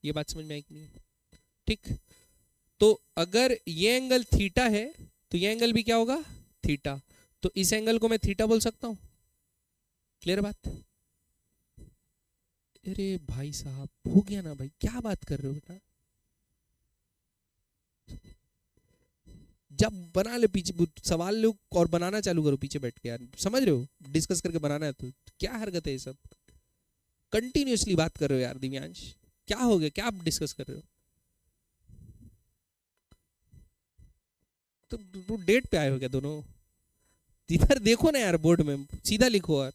ये बात समझ में आई कि नहीं, ठीक। तो अगर ये एंगल थीटा है तो ये एंगल भी क्या होगा, थीटा। तो इस एंगल को मैं थीटा बोल सकता हूं, क्लियर बात। अरे भाई साहब, हो गया ना भाई, क्या बात कर रहे हो बेटा, जब बना ले पीछे सवाल लो और बनाना चालू करो पीछे बैठ के, यार समझ रहे हो, डिस्कस करके बनाना है। तो क्या हरकत है ये सब, कंटिन्यूअसली बात कर रहे हो यार दिव्यांश, क्या हो गया, क्या आप डिस्कस कर रहे हो, तो डेट पे आए हो क्या दोनों, इधर देखो ना यार, बोर्ड में सीधा लिखो और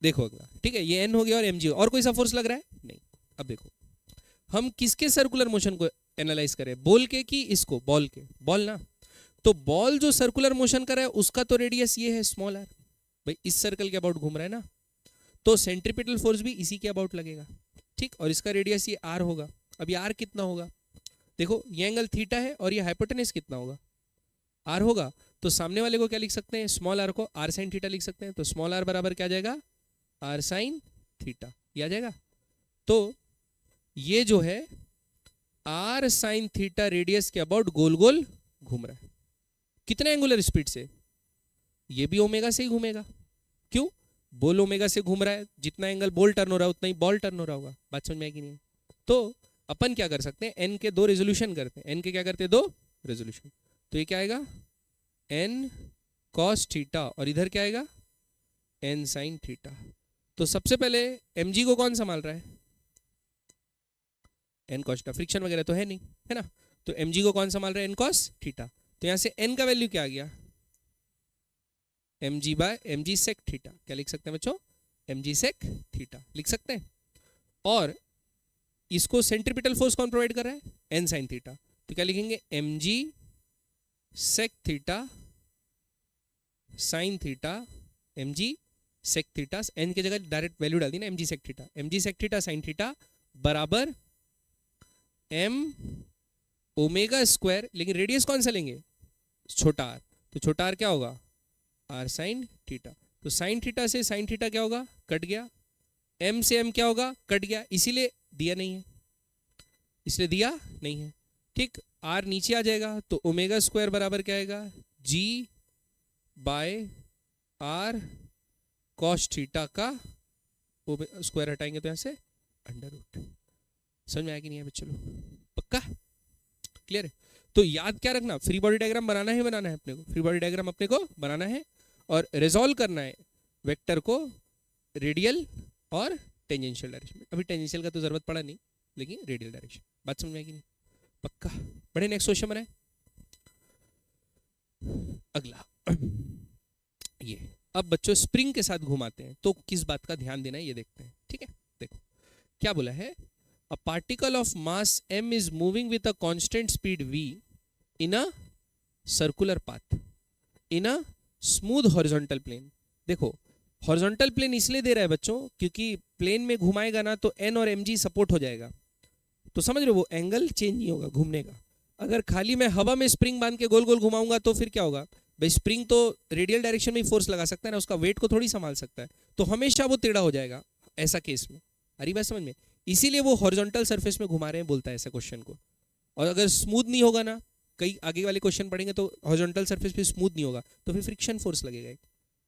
देखो अगला, ठीक है। ये n हो गया और mg, और कोई सा फोर्स लग रहा है नहीं। अब देखो हम किसके सर्कुलर मोशन को एनालाइज करें, बॉल के कि इसको, बॉल के, बॉल ना। तो बॉल जो सर्कुलर मोशन कर रहा है उसका तो रेडियस ये है स्मॉल आर, भाई इस सर्कल के अबाउट घूम रहा है ना, तो सेंट्रीपिटल फोर्स भी इसी के अबाउट लगेगा, ठीक, और इसका रेडियस ये r होगा। अब ये r कितना होगा, देखो ये एंगल थीटा है और ये हाइपोटेनस कितना होगा, r होगा। तो सामने वाले को क्या लिख सकते हैं, स्मॉल r को r साइन थीटा लिख सकते हैं। तो स्मॉल r बराबर क्या आ जाएगा, r साइन थीटा, ये आ जाएगा। तो ये जो है r साइन थीटा रेडियस के अबाउट गोल गोल घूम रहा है। कितने एंगुलर स्पीड से, ये भी ओमेगा से ही घूमेगा। क्यों, बॉल ओमेगा से घूम रहा है, जितना एंगल बॉल टर्न हो रहा है उतना ही बॉल टर्न हो रहा होगा। बात समझ में आएगी नहीं? तो अपन क्या कर सकते हैं, एन के दो रेजोल्यूशन करते हैं। एन के क्या करते हैं, दो रेजोल्यूशन। तो ये क्या आएगा, एन कॉस थीटा, और इधर क्या आएगा, एन साइन थीटा। तो सबसे पहले mg को कौन संभाल रहा है, एन कॉस थीटा। फ्रिक्शन वगैरह तो है नहीं, है ना। तो mg को कौन संभाल रहा है, एन कॉस थीटा। तो यहां से n का वैल्यू क्या आ गया, mg by mg sec theta. क्या लिख सकते हैं बच्चों, mg सेक थीटा लिख सकते हैं। और इसको सेंट्रीपिटल फोर्स कौन प्रोवाइड कर रहा है, n साइन थीटा। तो क्या लिखेंगे, mg sec theta sine theta, mg sec theta, n की जगह डायरेक्ट वैल्यू डाल दी ना, mg sec theta. mg sec theta sine theta बराबर m ओमेगा स्क्वायर, लेकिन रेडियस कौन सा लेंगे, छोटा r। तो छोटा r क्या होगा, r साइन थीटा। तो साइन थीटा से साइन थीटा क्या होगा, कट गया। m से m क्या होगा, कट गया, इसीलिए दिया नहीं है, इसलिए दिया नहीं है। ठीक, r नीचे आ जाएगा तो ओमेगा स्क्वायर बराबर क्या आएगा, g by r cos theta का स्क्वायर हटाएंगे तो यहाँ से अंडर रूट। समझ में आया कि नहीं है बच्चों लोग, पक्का क्लियर है? तो याद क्या रखना, फ्री बॉडी डायग्राम बनाना है अपने को, फ्री बॉडी डायग्राम अपने को बनाना है और रिजॉल्व करना है वेक्टर को रेडियल और टेंजेंशियल डायरेक्शन में। अभी टेंजेंशियल का तो जरूरत पड़ा नहीं, लेकिन रेडियल डायरेक्शन। बात समझ में आएगी नहीं, पक्का। बड़े नेक्स्ट क्वेश्चन बनाए, अगला ये। अब बच्चों स्प्रिंग के साथ घुमाते हैं तो किस बात का ध्यान देना है ये देखते हैं, ठीक है। देखो क्या बोला है, a particle of mass m is moving with a constant speed v in a circular path in a smooth horizontal plane। देखो हॉरिजॉन्टल प्लेन इसलिए दे रहा है बच्चों क्योंकि प्लेन में घुमाएगा ना तो n और mg सपोर्ट हो जाएगा। तो समझ रहे हो, वो एंगल चेंज नहीं होगा घूमने का। अगर खाली मैं हवा में स्प्रिंग बांध के गोल गोल घुमाऊंगा तो फिर क्या होगा भाई, स्प्रिंग तो रेडियल डायरेक्शन में ही फोर्स लगा सकता है ना, उसका वेट को थोड़ी संभाल सकता है, तो हमेशा वो टेढ़ा हो जाएगा ऐसा केस में। अरे बात समझ में, इसीलिए वो हॉरिजॉन्टल सरफेस में घुमा रहे हैं, बोलता है ऐसा क्वेश्चन को। और अगर स्मूथ नहीं होगा ना, कई आगे वाले क्वेश्चन पढ़ेंगे तो हॉरिजॉन्टल सरफेस पे स्मूथ नहीं होगा तो फिर फ्रिक्शन फोर्स लगेगा,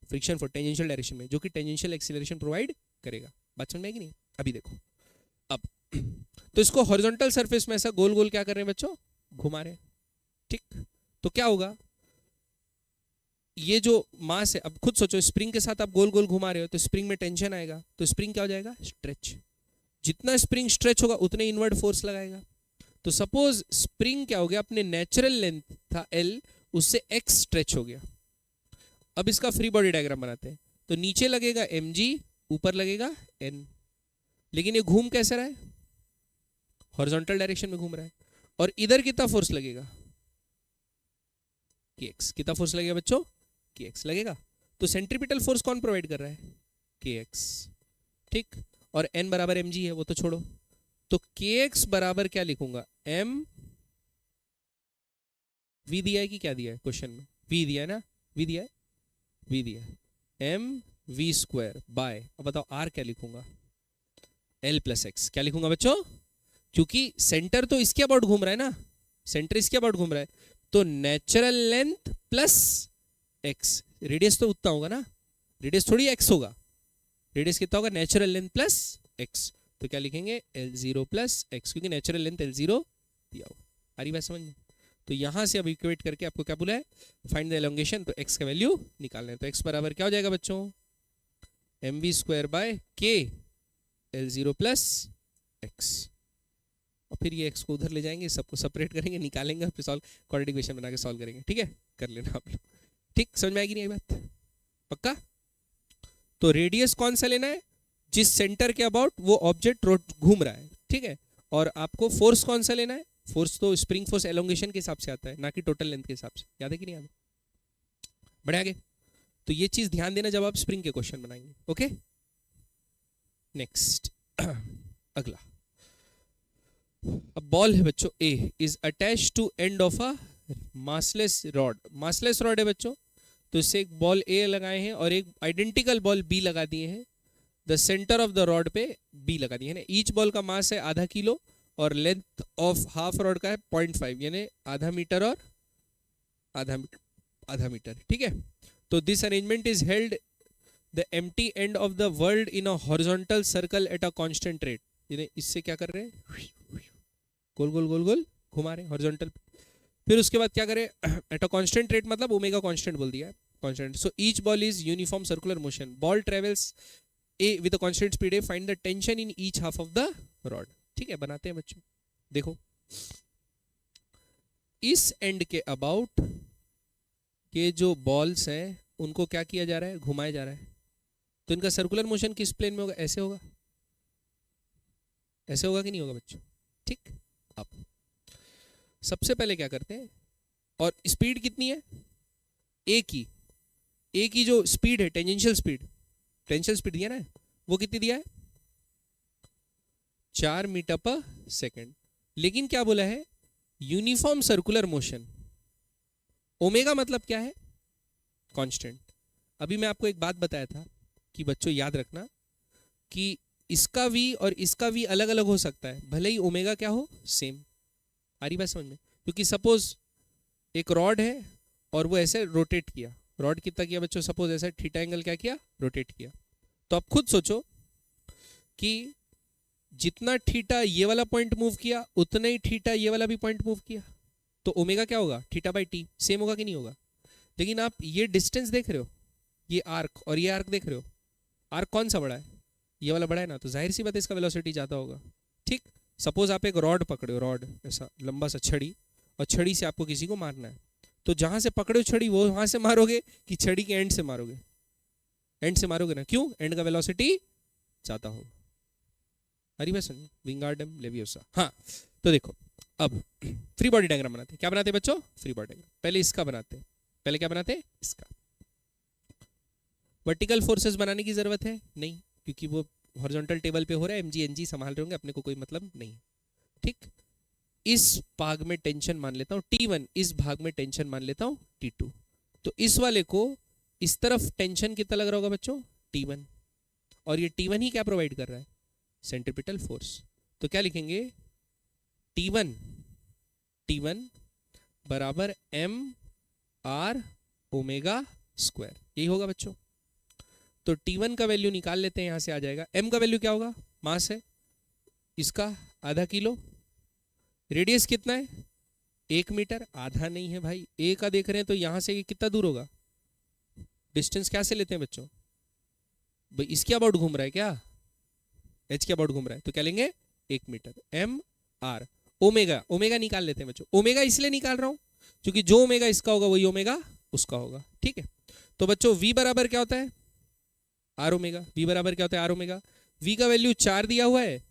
फ्रिक्शन फोर्स टेंजेंशियल डायरेक्शन में, जो कि टेंजेंशियल एक्सीलरेशन प्रोवाइड करेगा। बात समझ में आएगी नहीं? अभी देखो, अब तो इसको हॉरिजॉन्टल सरफेस में ऐसा गोल गोल क्या कर रहे हैं बच्चों, घुमा रहे हैं, ठीक। तो क्या होगा, ये जो मास है, अब खुद सोचो, स्प्रिंग के साथ आप गोल गोल घुमा रहे हो तो स्प्रिंग में टेंशन आएगा, तो स्प्रिंग क्या हो जाएगा, स्ट्रेच। जितना स्प्रिंग स्ट्रेच होगा उतने इनवर्ड फोर्स लगाएगा। तो सपोज स्प्रिंग क्या हो गया, अपने नेचुरल लेंथ था L, उससे x स्ट्रेच हो गया। अब इसका फ्री बॉडी डायग्राम बनाते हैं। तो नीचे लगेगा mg, ऊपर लगेगा n, लेकिन ये घूम कैसे रहा है, हॉरिजॉन्टल डायरेक्शन में घूम रहा है। और इधर कितना फोर्स लगेगा, kx। कितना फोर्स लगेगा बच्चों, kx लगेगा। तो सेंट्रीपिटल फोर्स कौन प्रोवाइड कर रहा है, kx, ठीक। और n बराबर mg है, वो तो छोड़ो। तो kx बराबर क्या लिखूंगा, m v दिया है कि क्या दिया है क्वेश्चन में, v दिया है ना, v दिया है, v दिया है, m v स्क्वायर बाय, अब बताओ r क्या लिखूंगा, l प्लस x। क्या लिखूंगा बच्चों, क्योंकि सेंटर तो इसके अबाउट घूम रहा है ना, सेंटर इसके अबाउट घूम रहा है, तो natural length plus x, radius तो उतना होगा ना, रेडियस थोड़ी x होगा, रेडियस कितना होगा, नेचुरल लेंथ प्लस x। तो क्या लिखेंगे, L0 प्लस x, क्योंकि नेचुरल लेंथ L0 दिया होगा। आ रही बात समझ में? तो यहां से अब इक्वेट करके आपको क्या बोला है, फाइंड द एलोंगेशन। तो x का वैल्यू निकालना है। तो x बराबर क्या हो जाएगा बच्चों, mv square bye k L0 plus x। और फिर ये x को उधर ले जाएंगे, सबको सेपरेट करेंगे, निकालेंगे, फिर सॉल्व क्वाड्रेटिक इक्वेशन बना के सॉल्व करेंगे। ठीक है, कर लेना आप लोग। ठीक, समझ में आएगी नहीं ये बात, पक्का? तो रेडियस कौन सा लेना है, जिस सेंटर के अबाउट वो ऑब्जेक्ट घूम रहा है, ठीक है। और आपको फोर्स कौन सा लेना है, फोर्स तो स्प्रिंग फोर्स एलोंगेशन के हिसाब से आता है, ना कि टोटल लेंथ के हिसाब से। याद है कि नहीं याद? बढ़े आगे। तो ये चीज ध्यान देना जब आप स्प्रिंग के क्वेश्चन बनाएंगे। ओके, नेक्स्ट अगला, अब बॉल है बच्चों, A is attach to end of a massless rod. Massless rod है बच्चों, तो इससे एक बॉल ए लगाए हैं और एक आइडेंटिकल बॉल बी लगा दिए हैं। The centre of the rod पे बी लगा दिए है ना। ईच बॉल का मास है आधा किलो और लेंथ ऑफ हाफ रॉड का है 0.5 यानी आधा मीटर और आधा मीटर, ठीक है। तो this arrangement is held the empty end of the world in a horizontal circle eight a constant rate. यानी इससे क्या कर रहे हैं, गोल गोल गोल गोल घुमा रहे हॉरिजॉन्टल। फिर उसके बाद क्या करें, एट अ कांस्टेंट रेट मतलब ओमेगा कांस्टेंट बोल दिया है, constant. So each ball is uniform circular motion, ball travels A with a constant speed A, find the tension in each half of the rod. ठीक है, बनाते हैं बच्चों। देखो इस एंड के अबाउट के जो बॉल्स हैं उनको क्या किया जा रहा है, घुमाया जा रहा है। तो इनका सर्कुलर मोशन किस प्लेन में होगा, ऐसे होगा, ऐसे होगा कि नहीं होगा बच्चों। ठीक, अब सबसे पहले क्या करते हैं, और स्पीड कितनी है ए की जो स्पीड है टेंजेंशियल स्पीड दिया ना, वो कितनी दिया है 4 मीटर पर सेकेंड। लेकिन क्या बोला है, यूनिफॉर्म सर्कुलर मोशन। ओमेगा मतलब क्या है, कांस्टेंट। अभी मैं आपको एक बात बताया था कि बच्चों याद रखना कि इसका v और इसका v अलग अलग हो सकता है, भले ही ओमेगा क्या हो सेम। आ रही बात समझ में, क्योंकि सपोज एक रॉड है और वो ऐसे रोटेट किया, रॉड कितना किया बच्चों, सपोज ऐसे थीटा एंगल क्या किया, रोटेट किया। तो आप खुद सोचो कि जितना थीटा ये वाला पॉइंट मूव किया उतना ही थीटा ये वाला भी पॉइंट मूव किया, तो ओमेगा क्या होगा, थीटा बाई टी सेम होगा कि नहीं होगा। लेकिन आप ये डिस्टेंस देख रहे हो, ये आर्क और ये आर्क देख रहे हो, आर्क कौन सा बड़ा है, ये वाला बड़ा है ना, तो जाहिर सी बात है इसका वेलोसिटी ज़्यादा होगा। ठीक, सपोज आप एक रॉड पकड़े हो, रॉड ऐसा लंबा सा छड़ी, और छड़ी से आपको किसी को मारना है, तो जहाँ से पकड़े हो छड़ी वो वहाँ से मारोगे कि छड़ी के एंड से मारोगे, एंड से मारोगे ना, क्यों, एंड का वेलोसिटी ज़्यादा होगा। हरी भाई समझ, विंगार्डियम लेवियोसा। हाँ, तो देखो अब फ्री बॉडी डायग्राम बनाते हैं। क्या बनाते हैं बच्चों, फ्री बॉडी डायग्राम। पहले इसका बनाते हैं, पहले क्या बनाते हैं, इसका। वर्टिकल फोर्सेस बनाने की जरूरत है नहीं, क्योंकि वो हॉरिजॉन्टल टेबल पे हो रहा है, एमजी एनजी संभाल रहे होंगे, अपने को कोई मतलब नहीं। ठीक, इस भाग में टेंशन मान लेता हूँ T1, इस भाग में टेंशन मान लेता हूँ T2। तो इस वाले को इस तरफ टेंशन कितना लग रहा होगा बच्चों, T1, और ये T1 ही क्या प्रोवाइड कर रहा है, सेंट्रीपिटल फोर्स। तो क्या लिखेंगे, T1 बराबर m r ओमेगा स्क्वायर, यही होगा बच्चों। तो T1 का वैल्यू निकाल लेते हैं, यहां से आ जाएगा। m का वैल्यू क्या होगा, मास है इसका आधा किलो, रेडियस कितना है 1 मीटर, आधा नहीं है भाई, ए का देख रहे हैं तो यहां से ये कितना दूर होगा, डिस्टेंस क्या से लेते हैं बच्चों, भाई इसके अबाउट घूम रहा है क्या, एच के अबाउट घूम रहा है, तो क्या लेंगे 1 metre. M r omega, omega निकाल लेते हैं बच्चों। ओमेगा इसलिए निकाल रहा हूं क्योंकि जो ओमेगा इसका होगा वही ओमेगा उसका होगा। ठीक है, तो बच्चों v बराबर क्या होता है, आर ओमेगा। v बराबर क्या होता है, आर ओमेगा। v का वैल्यू 4 दिया हुआ है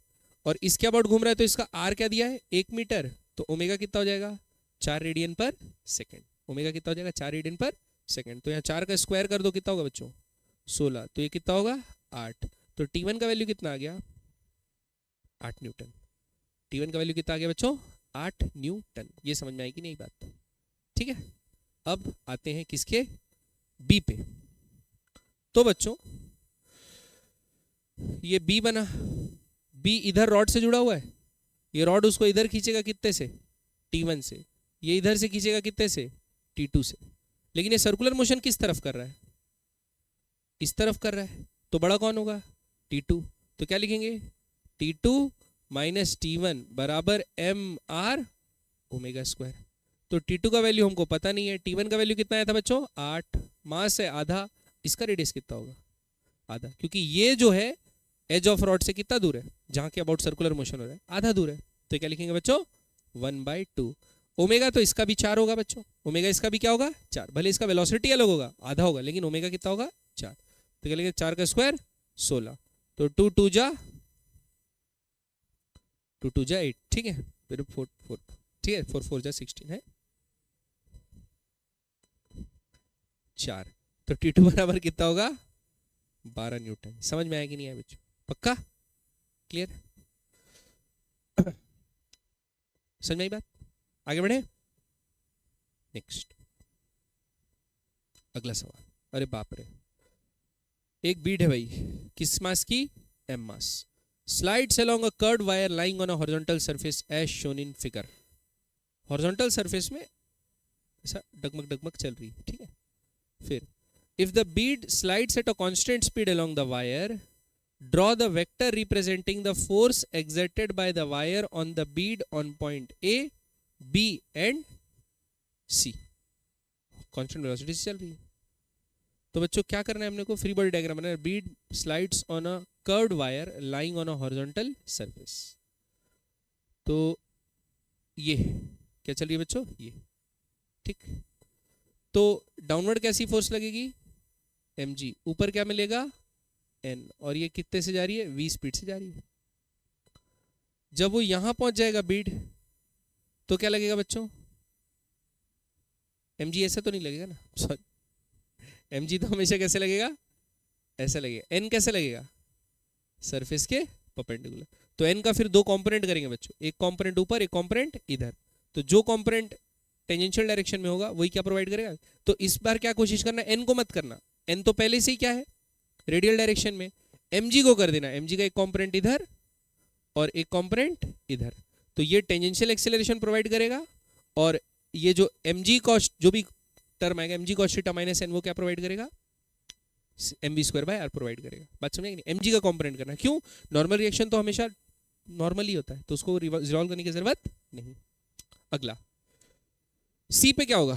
और इसके अबाउट घूम रहा है, तो इसका r क्या दिया है 1 मीटर, तो ओमेगा कितना हो जाएगा 4 रेडियन पर सेकेंड। ओमेगा कितना हो जाएगा 4 रेडियन पर सेकेंड। तो यहाँ 4 का स्क्वायर कर दो, कितना होगा बच्चों 16, तो ये कितना होगा 8। तो T1 का वैल्यू कितना आ गया 8 न्यूटन। T1 का वैल्यू कितना आ गया बच्चों 8 न्यूटन। ये समझ में आएगी नहीं बात, ठीक है। अब आते हैं किसके, बी पे। तो बच्चों ये बी बना, बी इधर रॉड से जुड़ा हुआ है, ये रॉड उसको इधर खींचेगा कितने से, T1 से, ये इधर से खींचेगा कितने से, T2 से। लेकिन ये सर्कुलर मोशन किस तरफ कर रहा है, इस तरफ कर रहा है, तो बड़ा कौन होगा T2। तो क्या लिखेंगे T2 माइनस T1 बराबर एम आर ओमेगा स्क्वायर। तो T2 का वैल्यू हमको पता नहीं है, T1 का वैल्यू कितना आया था बच्चों 8, मास है आधा, इसका रेडियस कितना होगा आधा, क्योंकि ये जो है एज ऑफ रॉड से कितना दूर है, जहां के अबाउट सर्कुलर मोशन हो रहा है आधा दूर है। तो क्या लिखेंगे बच्चों 1/2। ओमेगा तो इसका भी 4 होगा बच्चों, ओमेगा इसका भी क्या होगा 4, भले इसका वेलोसिटी अलग होगा आधा होगा, लेकिन ओमेगा कितना होगा 4। तो क्या लिखेंगे 4 का स्क्वायर 16, तो 2 2 जा 8, ठीक है, फिर 4 4, ठीक है, 4 4 जा 16 है 4। तो T2 बराबर कितना होगा 12 न्यूटन। समझ में आया कि नहीं आया बच्चों, पक्का क्लियर। समझ में आई बात? आगे बढ़े। नेक्स्ट, अगला सवाल। अरे बाप रे, एक बीड है भाई, किस मास की? M mass. Slides along a curved wire lying on a horizontal surface as shown in figure. Horizontal surface में ऐसा डगमग डगमग चल रही है, ठीक है। फिर if the Beed slides eight a constant speed along the wire, draw the vector representing the force exerted by the wire on the bead on point A, B and C। Constant velocity से चल रही है। तो बच्चों क्या करना है हमने को? फ्री बॉडी डायग्राम बनाना है। Beed slides on a curved wire lying on a horizontal surface. तो ये क्या चल रही है बच्चों? ये, ठीक। तो डाउनवर्ड कैसी फोर्स लगेगी? mg। ऊपर क्या मिलेगा? n। और ये कितने से जा रही है? v स्पीड से जा रही है। जब वो यहां पहुंच जाएगा बीड, तो क्या लगेगा बच्चों? mg ऐसा तो नहीं लगेगा ना, सॉरी। mg तो हमेशा कैसे लगेगा? ऐसा लगेगा। n कैसे लगेगा? सरफेस के परपेंडिकुलर। तो n का फिर दो कंपोनेंट करेंगे बच्चों, एक कंपोनेंट ऊपर, एक कंपोनेंट इधर। तो जो कंपोनेंट टेंजेंशियल डायरेक्शन में होगा वही क्या प्रोवाइड करेगा? तो इस बार क्या कोशिश करना, n को मत करना। n तो पहले से ही क्या है? रेडियल डायरेक्शन में। mg को कर देना, mg का एक कंपोनेंट इधर और एक कंपोनेंट इधर। तो ये टेंजेंशियल एक्सेलरेशन प्रोवाइड करेगा, और ये जो mg कॉस्ट, जो भी टर्म आएगा mg cos theta minus n, वो क्या प्रोवाइड करेगा? mv square bye r provide करेगा। बात समझ नहीं? mg का कंपोनेंट करना। क्यों? नॉर्मल रिएक्शन तो हमेशा नॉर्मल ही होता है, तो उसको रिजॉल्व करने की जरूरत नहीं। अगला c पे क्या होगा?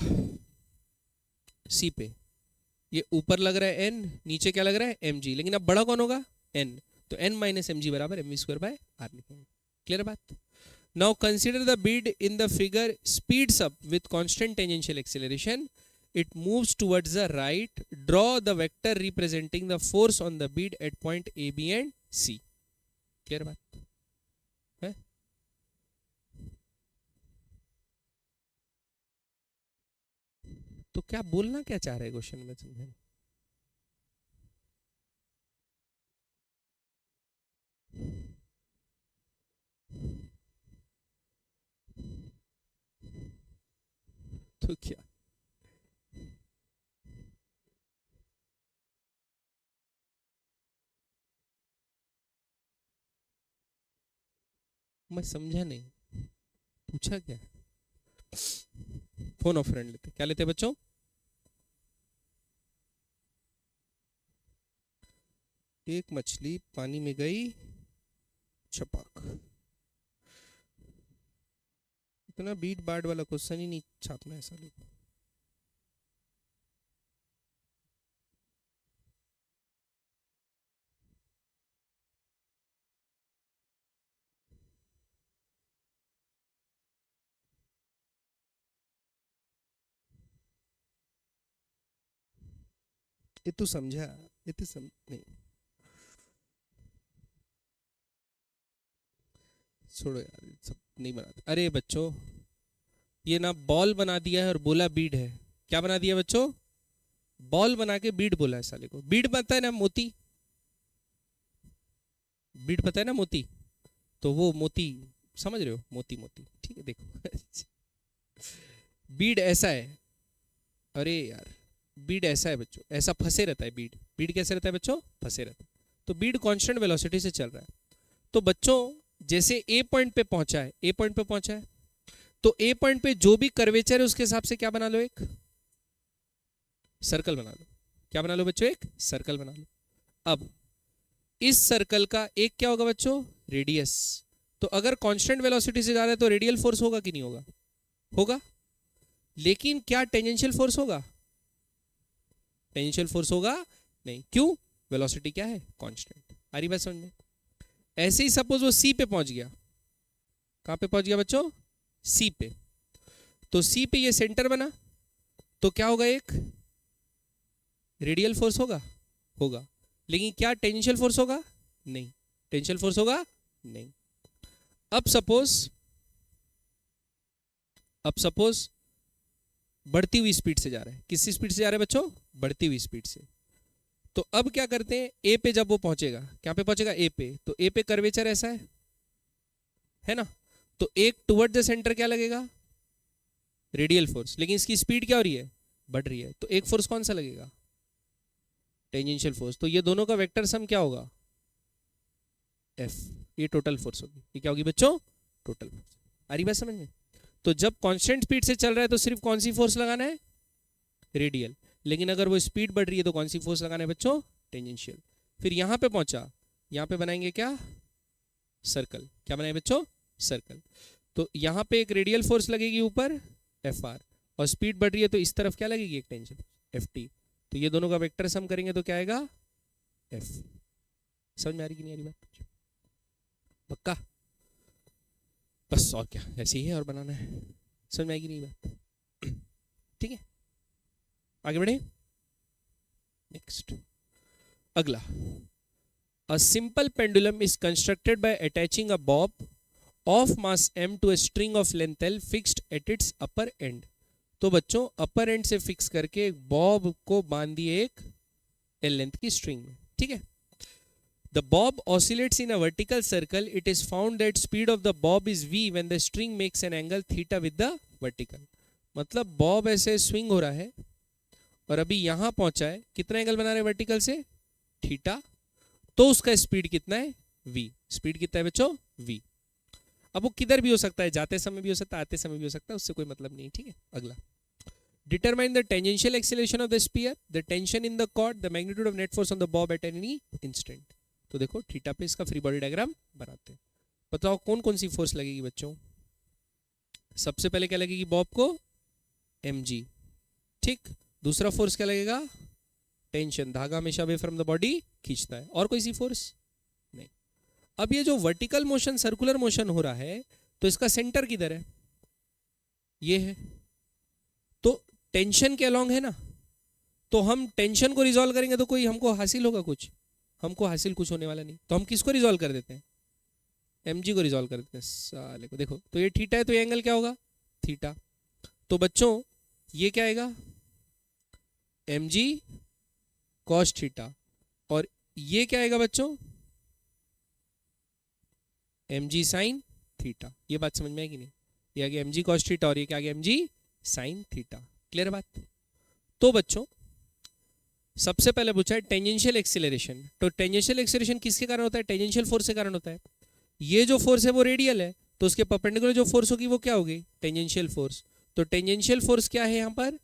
c पे ये ऊपर लग रहा है n, नीचे क्या लग रहा है? mg। लेकिन अब बड़ा कौन होगा? n। तो n माइनस mg बराबर mv स्क्वायर बाय r लिखेंगे। क्लियर बात? Now consider the Beed in the figure speeds up with constant tangential acceleration, it moves towards the right, draw the vector representing the force on the bead at point a, b and c। Clear बात है? तो क्या बोलना क्या चाह रहे हैं question में, समझे? तो क्या मैं समझा नहीं, पूछा क्या? फोन ऑफ फ्रेंड लेते, क्या लेते बच्चों? एक मछली पानी में गई छपाक। इतना बीट बार्ड वाला क्वेश्चन ही नहीं छापना है साले को। ये तू समझा? ये तू नहीं, छोड़ो यार, सब नहीं बनाते। अरे बच्चों, ये ना बॉल बना दिया है और बोला बीड है। क्या बना दिया बच्चों? बॉल बना के बीड बोला है साले को। बीड पता है ना मोती? बीड पता है ना मोती? तो वो मोती, समझ रहे हो? मोती मोती, ठीक है। देखो बीड ऐसा है। अरे यार, बीड ऐसा है बच्चों, ऐसा फंसे रहता है बीड। बीड कैसे रहता है बच्चों? फंसे रहता है। तो बीड कांस्टेंट वेलोसिटी से चल रहा है। तो बच्चों जैसे ए पॉइंट पे पहुंचा है, ए पॉइंट पे पहुंचा है, तो ए पॉइंट पे जो भी कर्वेचर है उसके हिसाब से क्या बना लो? एक सर्कल बना लो। क्या बना लो बच्चों? एक सर्कल बना लो। अब इस सर्कल का एक क्या होगा बच्चों? रेडियस। तो अगर कांस्टेंट वेलोसिटी से जा रहा है तो रेडियल फोर्स होगा कि नहीं होगा? होगा। लेकिन क्या टेंजेंशियल फोर्स होगा? टेंजेंशियल फोर्स होगा नहीं। क्यों? वेलोसिटी क्या है? कांस्टेंट। आ रही बात समझ में? ऐसे ही सपोज वो सी पे पहुंच गया। कहां पे पहुंच गया बच्चों? सी पे। तो सी पे ये सेंटर बना, तो क्या होगा? एक रेडियल फोर्स होगा? होगा। लेकिन क्या टेंजेंशियल फोर्स होगा? नहीं। टेंजेंशियल फोर्स होगा नहीं। अब सपोज बढ़ती हुई स्पीड से जा रहा है। किस स्पीड से जा रहा है बच्चों? बढ़ती हुई स्पीड से। तो अब क्या करते हैं, ए पे जब वो पहुंचेगा, क्या पे पहुंचेगा? ए पे। तो ए पे कर्वेचर ऐसा है, है ना, तो एक टुवर्ड द सेंटर क्या लगेगा, रेडियल फोर्स, लेकिन इसकी स्पीड क्या हो रही है, बढ़ रही है, तो एक फोर्स कौन सा लगेगा, टेंजेंशियल फोर्स। तो ये दोनों का वेक्टर सम क्या होगा, एफ, ये टोटल फोर्स होगी। ये क्या होगी बच्चों, टोटल फोर्स। आ रही बात समझ में। तो जब कांस्टेंट स्पीड से चल रहा है तो सिर्फ कौन सी फोर्स लगाना है, रेडियल, लेकिन अगर वो स्पीड बढ़ रही है तो कौन सी फोर्स लगाना है बच्चों, टेंजेंशियल। फिर यहां पे पहुंचा, यहां पे बनाएंगे क्या, सर्कल, क्या बनाए बच्चों, सर्कल। तो यहां पे एक रेडियल फोर्स लगेगी ऊपर, एफ आर, और स्पीड बढ़ रही है तो इस तरफ क्या लगेगी, एक टेंजेंशियल, एफ टी। तो ये दोनों का वेक्टर सम करेंगे तो क्या आएगा, एफ। समझ में आ रही कि नहीं आ रही बात, पक्का, बस और क्या, ऐसे ही है और बनाना है, समझ में आएगी नहीं बात, ठीक है, आगे बढ़े। नेक्स्ट, अगला, a simple pendulum is constructed by attaching a bob of mass m to a string of length l fixed at its upper end। तो बच्चों अपर एंड से फिक्स करके एक बॉब को बांध दिए एक एल लेंथ की स्ट्रिंग में, ठीक है। The bob oscillates in a vertical circle. It is found that speed of the bob is v when the string makes an angle theta with the vertical। मतलब Bob ऐसे swing हो रहा है और अभी यहां पहुंचा है, कितना एंगल बना रहे हैं वर्टिकल से, थीटा, तो उसका स्पीड कितना है, v। स्पीड कितना है बच्चों, v। अब वो किधर भी हो सकता है, जाते समय भी हो सकता है, आते समय भी हो सकता है, उससे कोई मतलब नहीं, ठीक है। अगला, determine the tangential acceleration of the sphere, the tension in the cord, the magnitude of net force on the bob at any instant। तो देखो थीटा पे इसका फ्री बॉडी डायग्राम बनाते हैं। बताओ कौन कौन सी फोर्स लगेगी बच्चों, सबसे पहले क्या लगेगी बॉब को, mg, ठीक। दूसरा फोर्स क्या लगेगा, टेंशन, धागा हमेशा अवे फ्रॉम द बॉडी खींचता है, और कोई सी फोर्स नहीं। अब ये जो वर्टिकल मोशन, सर्कुलर मोशन हो रहा है, तो इसका सेंटर किधर है, ये है, तो टेंशन के अलोंग है ना, तो हम टेंशन को रिजॉल्व करेंगे तो कोई हमको हासिल होगा कुछ, हमको हासिल कुछ होने वाला नहीं, तो हम किसको रिजॉल्व कर देते हैं, mg को रिजॉल्व कर देते हैं साले को। देखो तो ये थीटा है तो ये एंगल क्या होगा, थीटा। तो बच्चों ये क्या आएगा, mg cos थीटा, और ये क्या आएगा बच्चों, mg sin थीटा। ये बात समझ में आएगी नहीं, ये आ गया mg cos थीटा और ये क्या आ गया mg sin थीटा। क्लियर बात। तो बच्चों सबसे पहले पूछा है टेंजेंशियल एक्सीलरेशन, तो टेंजेंशियल एक्सीलरेशन किसके कारण होता है, टेंजेंशियल फोर्स के कारण होता है। ये जो फोर्स है वो रेडियल है, तो उसके परपेंडिकुलर जो फोर्स होगी वो क्या होगी, टेंजेंशियल फोर्स। तो टेंजेंशियल फोर्स क्या है यहाँ पर,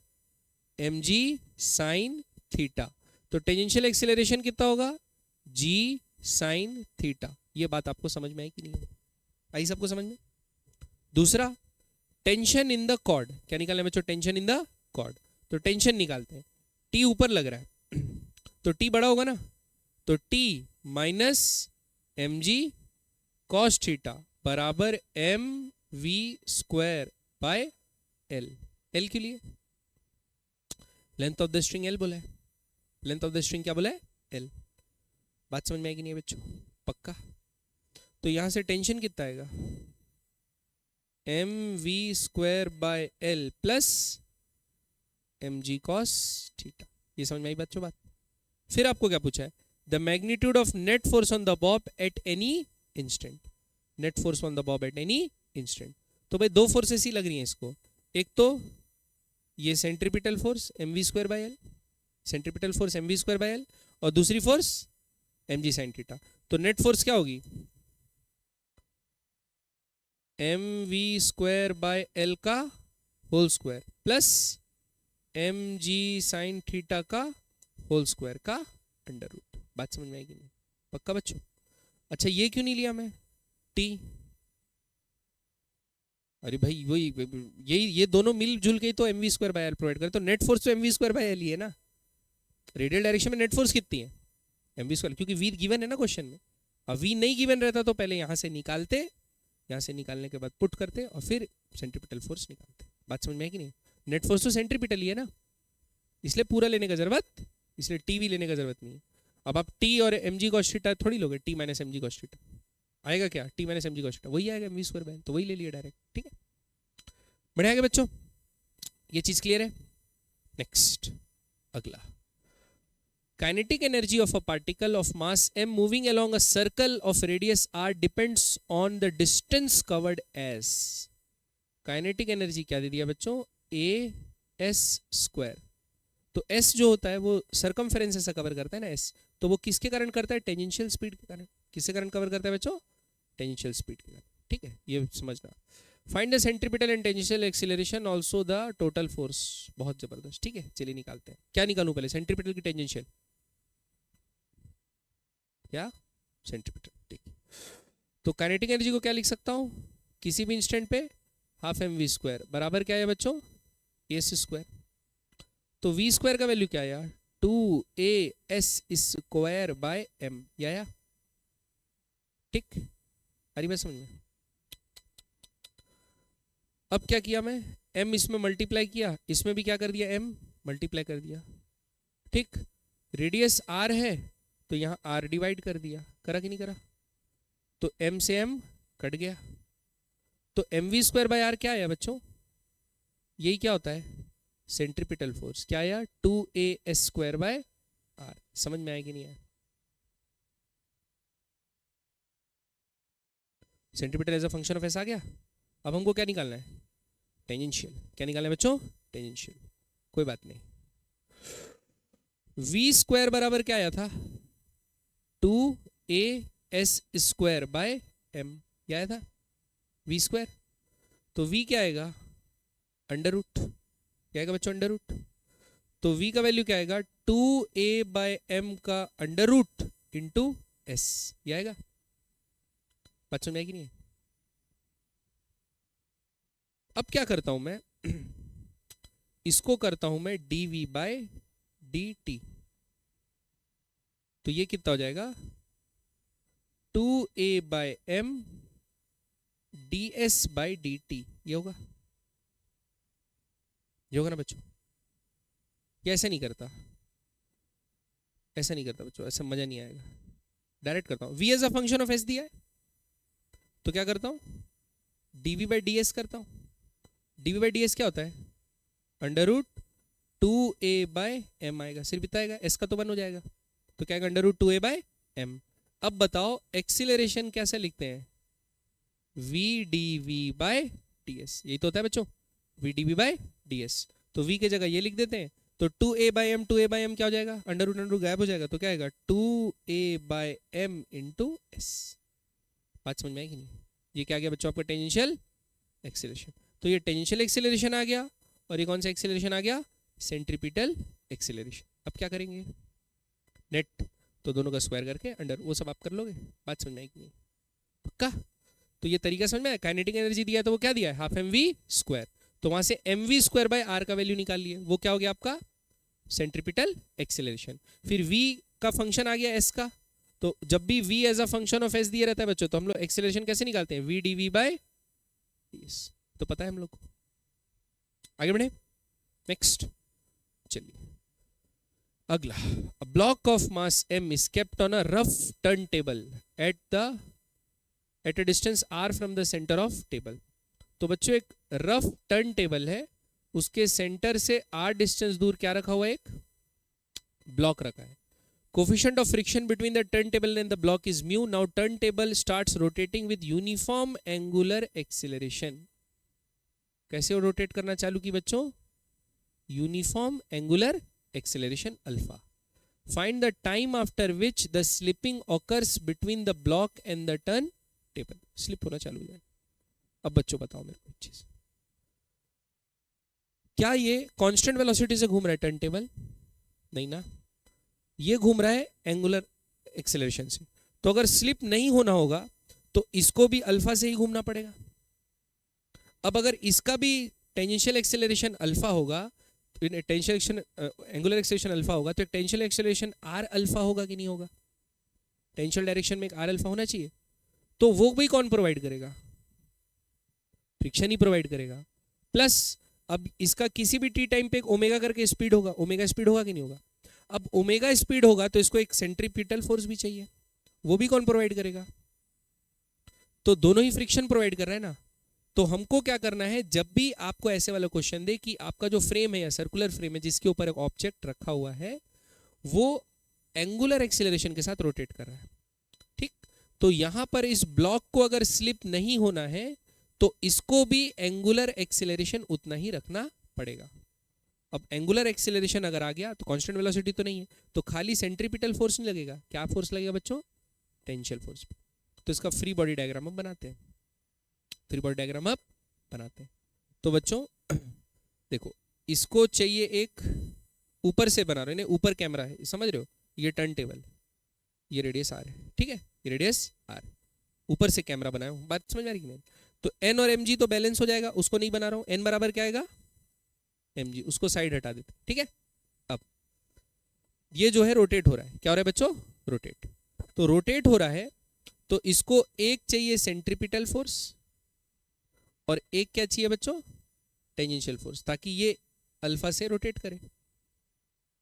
mg sin थीटा। तो टेंजेंशियल एक्सीलरेशन कितना होगा, g sin थीटा। ये बात आपको समझ में आई कि नहीं आई, सबको समझ में। दूसरा, टेंशन इन द कॉर्ड, क्या निकालना है बच्चों, टेंशन इन द कॉर्ड। तो टेंशन निकालते हैं, टी ऊपर लग रहा है तो टी बड़ा होगा ना, तो T minus mg cos theta बराबर mv square by l। l के लिए length of the string l बोला है, लेंथ ऑफ द स्ट्रिंग क्या बोला है, l। बात समझ में आएगी नहीं बच्चों, पक्का। तो यहां से टेंशन कितना आएगा, mv square by l plus mg cos theta. ये समझ में आई बच्चों बात। फिर आपको क्या पूछा है, the magnitude of net force on the Bob at any instant, net force on the Bob at any instant. तो भाई दो फोर्सेस ही लग रही हैं इसको, एक तो ये centripetal force mv square by l, centripetal force mv square by l, और दूसरी फोर्स mg sin थीटा। तो नेट फोर्स क्या होगी, mv स्क्वायर बाय l का whole square plus mg sin theta का होल स्क्वायर का अंडर रूट। बात समझ में आएगी नहीं, पक्का बच्चों। अच्छा ये क्यों नहीं लिया मैं, t, अरे भाई वही ये दोनों मिलजुल के तो mv square by l provide करे, तो नेट फोर्स तो mv स्क्वायर बाय l ही है ना। रेडियल डायरेक्शन में नेट फोर्स कितनी है, mv स्क्वायर, क्योंकि v गिवन है ना क्वेश्चन में। अब v नहीं गिवन रहता तो पहले यहां से निकालते, यहां से निकालने के बाद पुट करते और फिर सेंट्रीपिटल फोर्स निकालते। बात समझ में है कि नहीं, नेट फोर्स तो सेंट्रीपिटल ही है ना, इसलिए पूरा लेने का जरूरत, इसलिए टी भी लेने का जरूरत नहीं है। अब आप टी और mg cos थीटा थोड़ी लोगे, T minus mg cos theta आएगा क्या, T minus mg cos theta वही आएगा mv स्क्वायर बाय, तो वही ले लिया डायरेक्ट, ठीक है। बढ़िया आगे बच्चों, ये चीज क्लियर है। नेक्स्ट, अगला, Kinetic energy of a particle of mass m moving along a circle of radius r depends on the distance covered as. Kinetic energy क्या दे दिया बच्चों, a s स्क्वायर. तो s जो होता है वो सरकमफेरेंस ऐसा कवर करता है ना s, तो वो किसके कारण करता है, टेंजेंशियल स्पीड के कारण. किसके कारण कवर करता है बच्चों, टेंजेंशियल स्पीड के कारण. ठीक है, ये समझना. Find the centripetal and tangential acceleration also the total force. बहुत जबरदस्त. ठीक है, चलिए निकालते हैं. क्या निकालूं पहले, सेंट्रीपिटल की टेंजेंशियल या सेंट्रीपिटल. ठीक. तो काइनेटिक एनर्जी को क्या लिख सकता हूं, किसी भी इंस्टेंट पे हाफ एम वी स्क्वायर बराबर क्या है बच्चों, एस स्क्वायर. तो वी स्क्वायर का वैल्यू क्या आया, 2a(s) स्क्वायर बाय m. या ठीक, अरे बात समझ में. अब क्या किया मैं, m इसमें मल्टीप्लाई किया, इसमें भी क्या कर दिया, m मल्टीप्लाई कर दिया. ठीक, रेडियस r है तो यहाँ r डिवाइड कर दिया, करा कि नहीं करा. तो m से m कट गया. तो m we square by r क्या आया बच्चों, यही क्या होता है, सेंट्रीपिटल फोर्स. क्या आया, 2a(s) स्क्वायर बाय आर. समझ में आया कि नहीं आया. Centripetal as a function of S आ गया. अब हमको क्या निकालना है, टेंजेंशियल. क्या निकालना है बच्चों, टेंजेंशियल. कोई बात नहीं. वी स्क्वायर बराबर क्या आया था, 2a(s) स्क्वायर बाय m. क्या आया था, वी स्क्वायर. तो v क्या आएगा, अंडर रूट. क्या आएगा बच्चों, अंडर रूट. तो v का वैल्यू क्या आएगा, 2a/m का अंडर रूट इंटू एस. ये आएगा. बात समझ में आएगी नहीं. अब क्या करता हूं मैं, इसको करता हूं मैं dv/dt. तो ये कितना हो जाएगा, 2a/m ds/dt. ये होगा, ये होगा ना बच्चों. ये ऐसे नहीं करता, ऐसा नहीं करता बच्चों, ऐसा मजा नहीं आएगा. डायरेक्ट करता हूं, v as a function of s दिया है तो क्या करता हूं, dv/ds करता हूं. dv/ds क्या होता है, अंडर रूट 2a/m आएगा, सिर्फ इतना आएगा, s का तो 1 हो जाएगा. तो क्या आएगा, अंडर रूट 2a/m. अब बताओ एक्सीलरेशन कैसे लिखते हैं, v dv/ds. यही तो होता है बच्चों, v dv/ds. तो v की जगह ये लिख देते हैं. तो 2a/m, 2a/m क्या हो जाएगा, अंडर रूट गायब हो जाएगा. तो क्या आएगा, 2a/m इंटू s. बात समझ में आएगी नहीं. ये क्या आ गया बच्चों, आपका टेंजेंशियल एक्सीलरेशन. तो ये टेंजेंशियल एक्सीलरेशन आ गया, और ये कौन सा एक्सीलरेशन आ गया, सेंट्रीपिटल एक्सीलरेशन. अब क्या करेंगे, नेट, तो दोनों का स्क्वायर करके अंडर, वो सब आप कर लोगे. बात समझ में आएगी नहीं, पक्का. तो ये तरीका समझ में आया. काइनेटिक एनर्जी दिया तो वो क्या दिया है, हाफ एम वी स्क्वायर. तो वहां से m we square by r का वैल्यू निकाल लिए, वो क्या हो गया आपका, सेंट्रीपिटल एक्सीलरेशन. फिर v का फंक्शन आ गया s का. तो जब भी v as a function of s दिया रहता है बच्चों, तो हम लोग एक्सीलरेशन कैसे निकालते हैं, v dv/ds. तो पता है हम लोग को. आगे बढ़े, नेक्स्ट. चलिए अगला. A block of mass m is kept on a rough turntable at a distance r from the center of table. तो बच्चों एक रफ टर्न टेबल है, उसके सेंटर से r डिस्टेंस दूर क्या रखा हुआ है, एक ब्लॉक रखा है. Coefficient of friction between the turn table and the block is mu. Now turn table starts rotating with uniform angular acceleration. कैसे रोटेट करना चालू की बच्चों, uniform angular acceleration alpha. Find the time after which the slipping occurs between the block and the turn table. Slip होना चालू हो जाए. अब बच्चों बताओ मेरे को एक चीज, क्या ये कांस्टेंट वेलोसिटी से घूम रहा है टर्न टेबल, नहीं ना, ये घूम रहा है एंगुलर एक्सेलरेशन से. तो अगर स्लिप नहीं होना होगा तो इसको भी अल्फा से ही घूमना पड़ेगा. अब अगर इसका भी टेंजेंशियल एक्सेलरेशन अल्फा होगा, टेंजेंशियल एंगुलर एक्सेलरेशन अल्फा होगा, तो टेंजेंशियल एक्सेलरेशन आर अल्फा होगा कि नहीं होगा. टेंजेंशियल डायरेक्शन में एक आर अल्फा होना चाहिए. तो वो भी कौन प्रोवाइड करेगा, फ्रिक्शन ही प्रोवाइड करेगा. प्लस अब इसका किसी भी टी टाइम पे एक ओमेगा करके स्पीड होगा, ओमेगा स्पीड होगा कि नहीं होगा. अब ओमेगा स्पीड होगा तो इसको एक सेंट्रीपिटल फोर्स भी चाहिए, वो भी कौन प्रोवाइड करेगा. तो दोनों ही फ्रिक्शन प्रोवाइड कर रहा है ना. तो हमको क्या करना है, जब भी आपको ऐसे वाला क्वेश्चन दे कि आपका जो फ्रेम है या सर्कुलर फ्रेम है जिसके ऊपर एक ऑब्जेक्ट रखा हुआ है, वो एंगुलर एक्सीलरेशन के साथ रोटेट कर रहा है, ठीक। तो यहां पर इस ब्लॉक को अगर स्लिप नहीं होना है तो इसको भी एंगुलर एक्सीलरेशन उतना ही रखना पड़ेगा। अब एंगुलर एक्सीलरेशन अगर आ गया तो कांस्टेंट वेलोसिटी तो नहीं है, तो खाली सेंट्रीपिटल फोर्स नहीं लगेगा, क्या फोर्स लगेगा बच्चों? टेंशियल फोर्स। तो इसका फ्री बॉडी डायग्राम अब बनाते हैं, फ्री बॉडी डायग्राम अब बनाते हैं। तो बच्चों देखो, इसको चाहिए एक ऊपर से बना रहे हैं, ऊपर कैमरा है, समझ रहे हो, ये टर्न टेबल, ये रेडियस आर है, ठीक है, ये रेडियस आर, ऊपर से कैमरा बनाया हूं, बात समझ में आ रही कि नहीं? तो एन और एम जी तो बैलेंस हो जाएगा, उसको नहीं बना रहा हूं, एन बराबर क्या आएगा? एम जी, उसको साइड हटा देते, ठीक है। अब ये जो है रोटेट हो रहा है, क्या हो रहा है बच्चों? रोटेट। तो रोटेट हो रहा है तो इसको एक चाहिए सेंट्रीपिटल फोर्स और एक क्या चाहिए बच्चों? टेंजेंशियल फोर्स, ताकि ये अल्फा से रोटेट करे।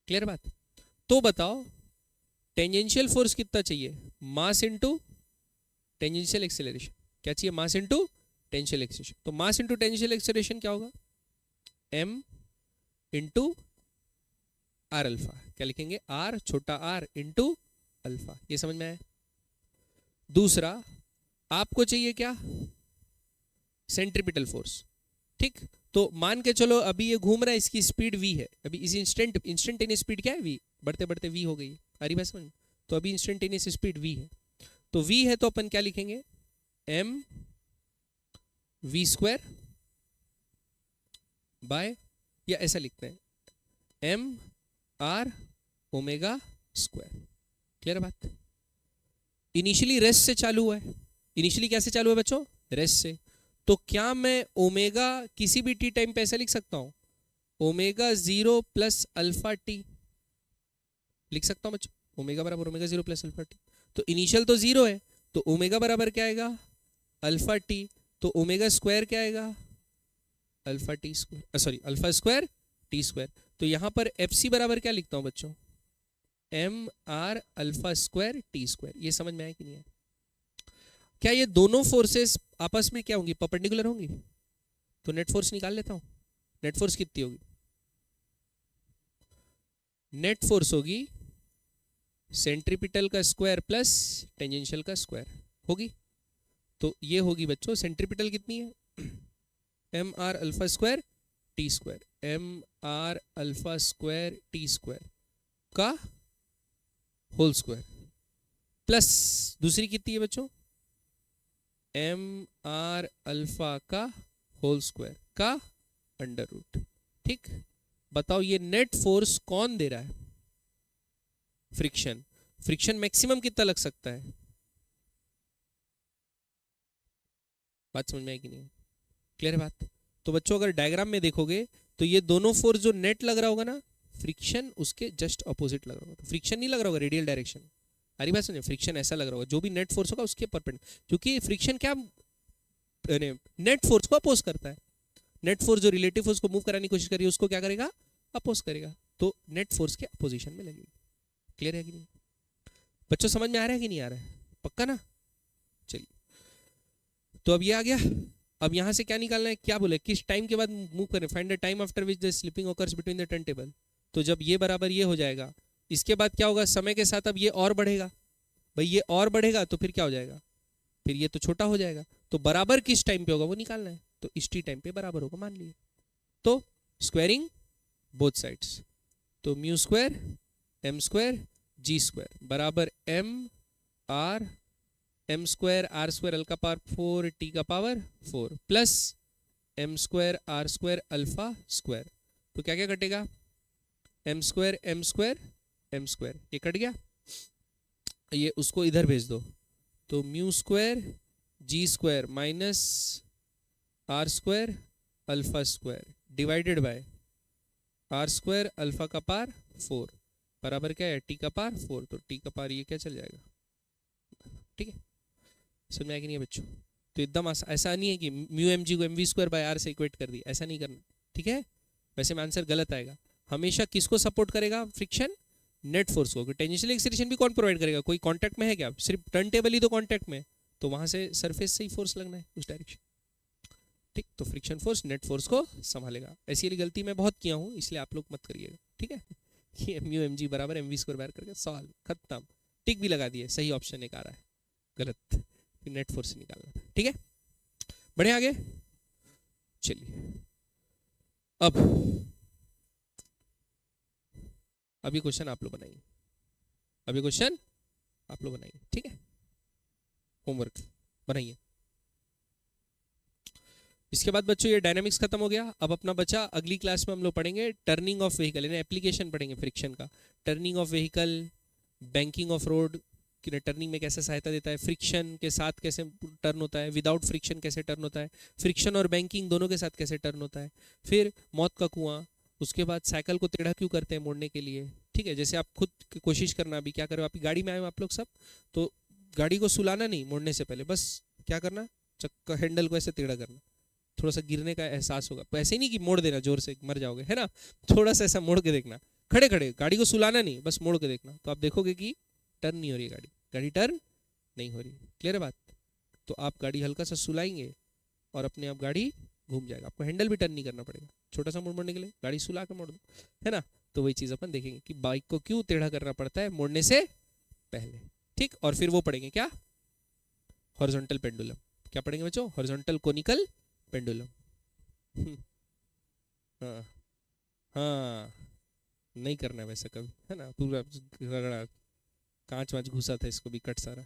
क्लियर बात? तो बताओ टेंजेंशियल फोर्स कितना चाहिए? Mass into tangential acceleration. क्या चाहिए? Mass into tangential acceleration. तो मास इनटू टेंजेंशियल एक्सेलरेशन क्या होगा? m into r alpha. क्या लिखेंगे? r छोटा r इंटू अल्फा। ये समझ में आया? दूसरा आपको चाहिए क्या? सेंट्रीपिटल फोर्स, ठीक। तो मान के चलो अभी ये घूम रहा है, इसकी स्पीड v है, अभी इस इंस्टेंटेनियस स्पीड क्या है? v, बढ़ते बढ़ते v हो गई, आ रही बात समझ में? तो अभी इंस्टेंटेनियस स्पीड v है, तो v है तो अपन क्या लिखेंगे? m v स्क्वायर बाय, या ऐसा लिखते हैं m r omega square. Clear बात? इनिशियली रेस्ट से चालू हुआ है, इनिशियली कैसे चालू है बच्चों? रेस्ट से। तो क्या मैं ओमेगा किसी भी टी टाइम पे ऐसा लिख सकता हूं? ओमेगा 0 प्लस अल्फा टी लिख सकता हूं बच्चों, ओमेगा बराबर ओमेगा 0 प्लस अल्फा टी। तो इनिशियल तो 0 है, तो ओमेगा बराबर क्या आएगा? Alpha T. तो ओमेगा स्क्वायर क्या आएगा? Alpha T square, sorry alpha square t square. तो यहां पर एफ सी बराबर क्या लिखता हूं बच्चों? M r alpha square t square. ये समझ में आया कि नहीं आया? क्या ये दोनों फोर्सेस आपस में क्या होंगी? परपेंडिकुलर होंगी। तो नेट फोर्स निकाल लेता हूं। नेट फोर्स कितनी होगी? नेट फोर्स होगी सेंट्रीपिटल का स्क्वायर प्लस टेंजेंशियल का स्क्वायर होगी। तो ये होगी बच्चों, सेंट्रीपिटल कितनी है? M r alpha square t square, m r alpha square t square का होल स्क्वायर, प्लस दूसरी कितनी है बच्चों? एम आर अल्फा का होल स्क्वायर का अंडर रूट। ठीक, बताओ ये नेट फोर्स कौन दे रहा है? फ्रिक्शन। फ्रिक्शन मैक्सिमम कितना लग सकता है? बात समझ में आई कि नहीं? क्लियर है बात? तो बच्चों अगर डायग्राम में देखोगे तो ये दोनों फोर्स जो नेट लग रहा होगा ना, फ्रिक्शन उसके जस्ट अपोजिट लग रहा होगा। फ्रिक्शन नहीं लग रहा होगा रेडियल डायरेक्शन, हरी बात समझे? फ्रिक्शन ऐसा लग रहा होगा, जो भी नेट फोर्स होगा उसके परपेंडिकुलर, क्योंकि फ्रिक्शन क्या नेट फोर्स को अपोज करता है। नेट फोर्स जो रिलेटिव फोर्स को मूव कराने की कोशिश करी है उसको क्या करेगा? अपोज करेगा। तो नेट फोर्स के अपोजिशन में लगेगी। क्लियर है कि नहीं बच्चों? समझ में आ रहा है कि नहीं आ रहा है? पक्का ना? चलिए, तो अब ये आ गया। अब यहां से क्या निकालना है? क्या बोले? किस टाइम के बाद मूव करें? Find the time after which the slipping occurs between the turn table. तो जब ये बराबर ये हो जाएगा, इसके बाद क्या होगा? समय के साथ अब ये और बढ़ेगा। भाई ये और बढ़ेगा तो फिर क्या हो जाएगा? फिर ये तो छोटा हो जाएगा। तो बराबर किस टाइम पे होगा वो निकालना है। तो इस टी टाइम पे बराबर होगा मान लिए। तो स्क्वायरिंग बोथ साइड्स, तो mu square M square G square बराबर M R M square R square alpha power 4 T का power 4 plus M square R square alpha square. तो क्या क्या कटेगा? M square M square M square, ये कट गया। ये उसको इधर भेज दो, तो mu square G square minus R square alpha square divided by R square alpha का पावर 4 बराबर क्या है? टी का पावर 4। तो टी का पावर ये क्या चल जाएगा? ठीक है, समझ में आया कि नहीं है बच्चों? तो एकदम ऐसा नहीं है कि म्यू एम जी को m we square by r से इक्वेट कर दिया, ऐसा नहीं करना। ठीक है, वैसे में आंसर गलत आएगा। हमेशा किसको सपोर्ट करेगा? फ्रिक्शन नेट फोर्स को। टेंजेंशियल एक्सीलरेशन भी कौन प्रोवाइड करेगा? कोई कांटेक्ट में है क्या? सिर्फ टर्न टेबल ही तो कांटेक्ट में, तो वहां से सरफेस से ही फोर्स लगना है उस डायरेक्शन। ठीक, तो फ्रिक्शन फोर्स नेट फोर्स को संभालेगा। ऐसी गलती मैं बहुत किया हूं, इसलिए आप लोग मत करिएगा। ठीक है, कि mu mg बराबर mv स्क्वायर बार करके सॉल्व, खत्म, टिक भी लगा दिए, सही ऑप्शन एक आ रहा है, गलत, फिर नेट फोर्स निकालना था। ठीक है, बढ़े आगे, चलिए अब ये क्वेश्चन आप लोग बनाइए, अब ये क्वेश्चन आप लोग बनाइए, ठीक है, होमवर्क बनाइए। इसके बाद बच्चों ये डायनामिक्स खत्म हो गया। अब अपना बचा, अगली क्लास में हम लोग पढ़ेंगे टर्निंग ऑफ व्हीकल, यानी एप्लीकेशन पढ़ेंगे फ्रिक्शन का, turning of vehicle, banking of road कि टर्निंग में कैसे सहायता देता है, फ्रिक्शन के साथ कैसे टर्न होता है, विदाउट फ्रिक्शन कैसे टर्न होता है, फ्रिक्शन और बैंकिंग दोनों के साथ कैसे टर्न होता है, फिर मौत का कुआं, उसके बाद साइकिल को टेढ़ा क्यों करते हैं मोड़ने के लिए। ठीक है, जैसे आप खुद कोशिश करना, अभी क्या करो, आपकी गाड़ी में आए आप लोग सब, तो गाड़ी को सुलाना नहीं मोड़ने से पहले, बस क्या करना, चक्का हैंडल को ऐसे टेढ़ा करना, थोड़ा सा गिरने का एहसास होगा, ऐसे नहीं कि मोड़ देना जोर से मर जाओगे, है ना, थोड़ा सा ऐसा मोड़ के देखना, खड़े खड़े, गाड़ी को सुलाना नहीं, बस मोड़ के देखना, तो आप देखोगे कि टर्न नहीं हो रही गाड़ी, गाड़ी टर्न नहीं हो रही। क्लियर है बात? तो आप गाड़ी हल्का सा सुलाएंगे और अपने आप गाड़ी घूम जाएगा, आपको हैंडल भी टर्न नहीं करना पड़ेगा, छोटा सा मोड़ने के लिए गाड़ी सुला के मोड़ दो, है ना। तो वही चीज़ अपन देखेंगे कि बाइक को क्यों टेढ़ा करना पड़ता है मोड़ने से पहले। ठीक, और फिर वो पढ़ेंगे क्या, हॉरिजॉन्टल पेंडुलम, क्या पढ़ेंगे बच्चों, हॉरिजॉन्टल कोनिकल पेंडुलम। हाँ हाँ, नहीं करना है वैसे कभी, है ना, पूरा रगड़ा, कांच वाँच घुसा था इसको भी कट सारा।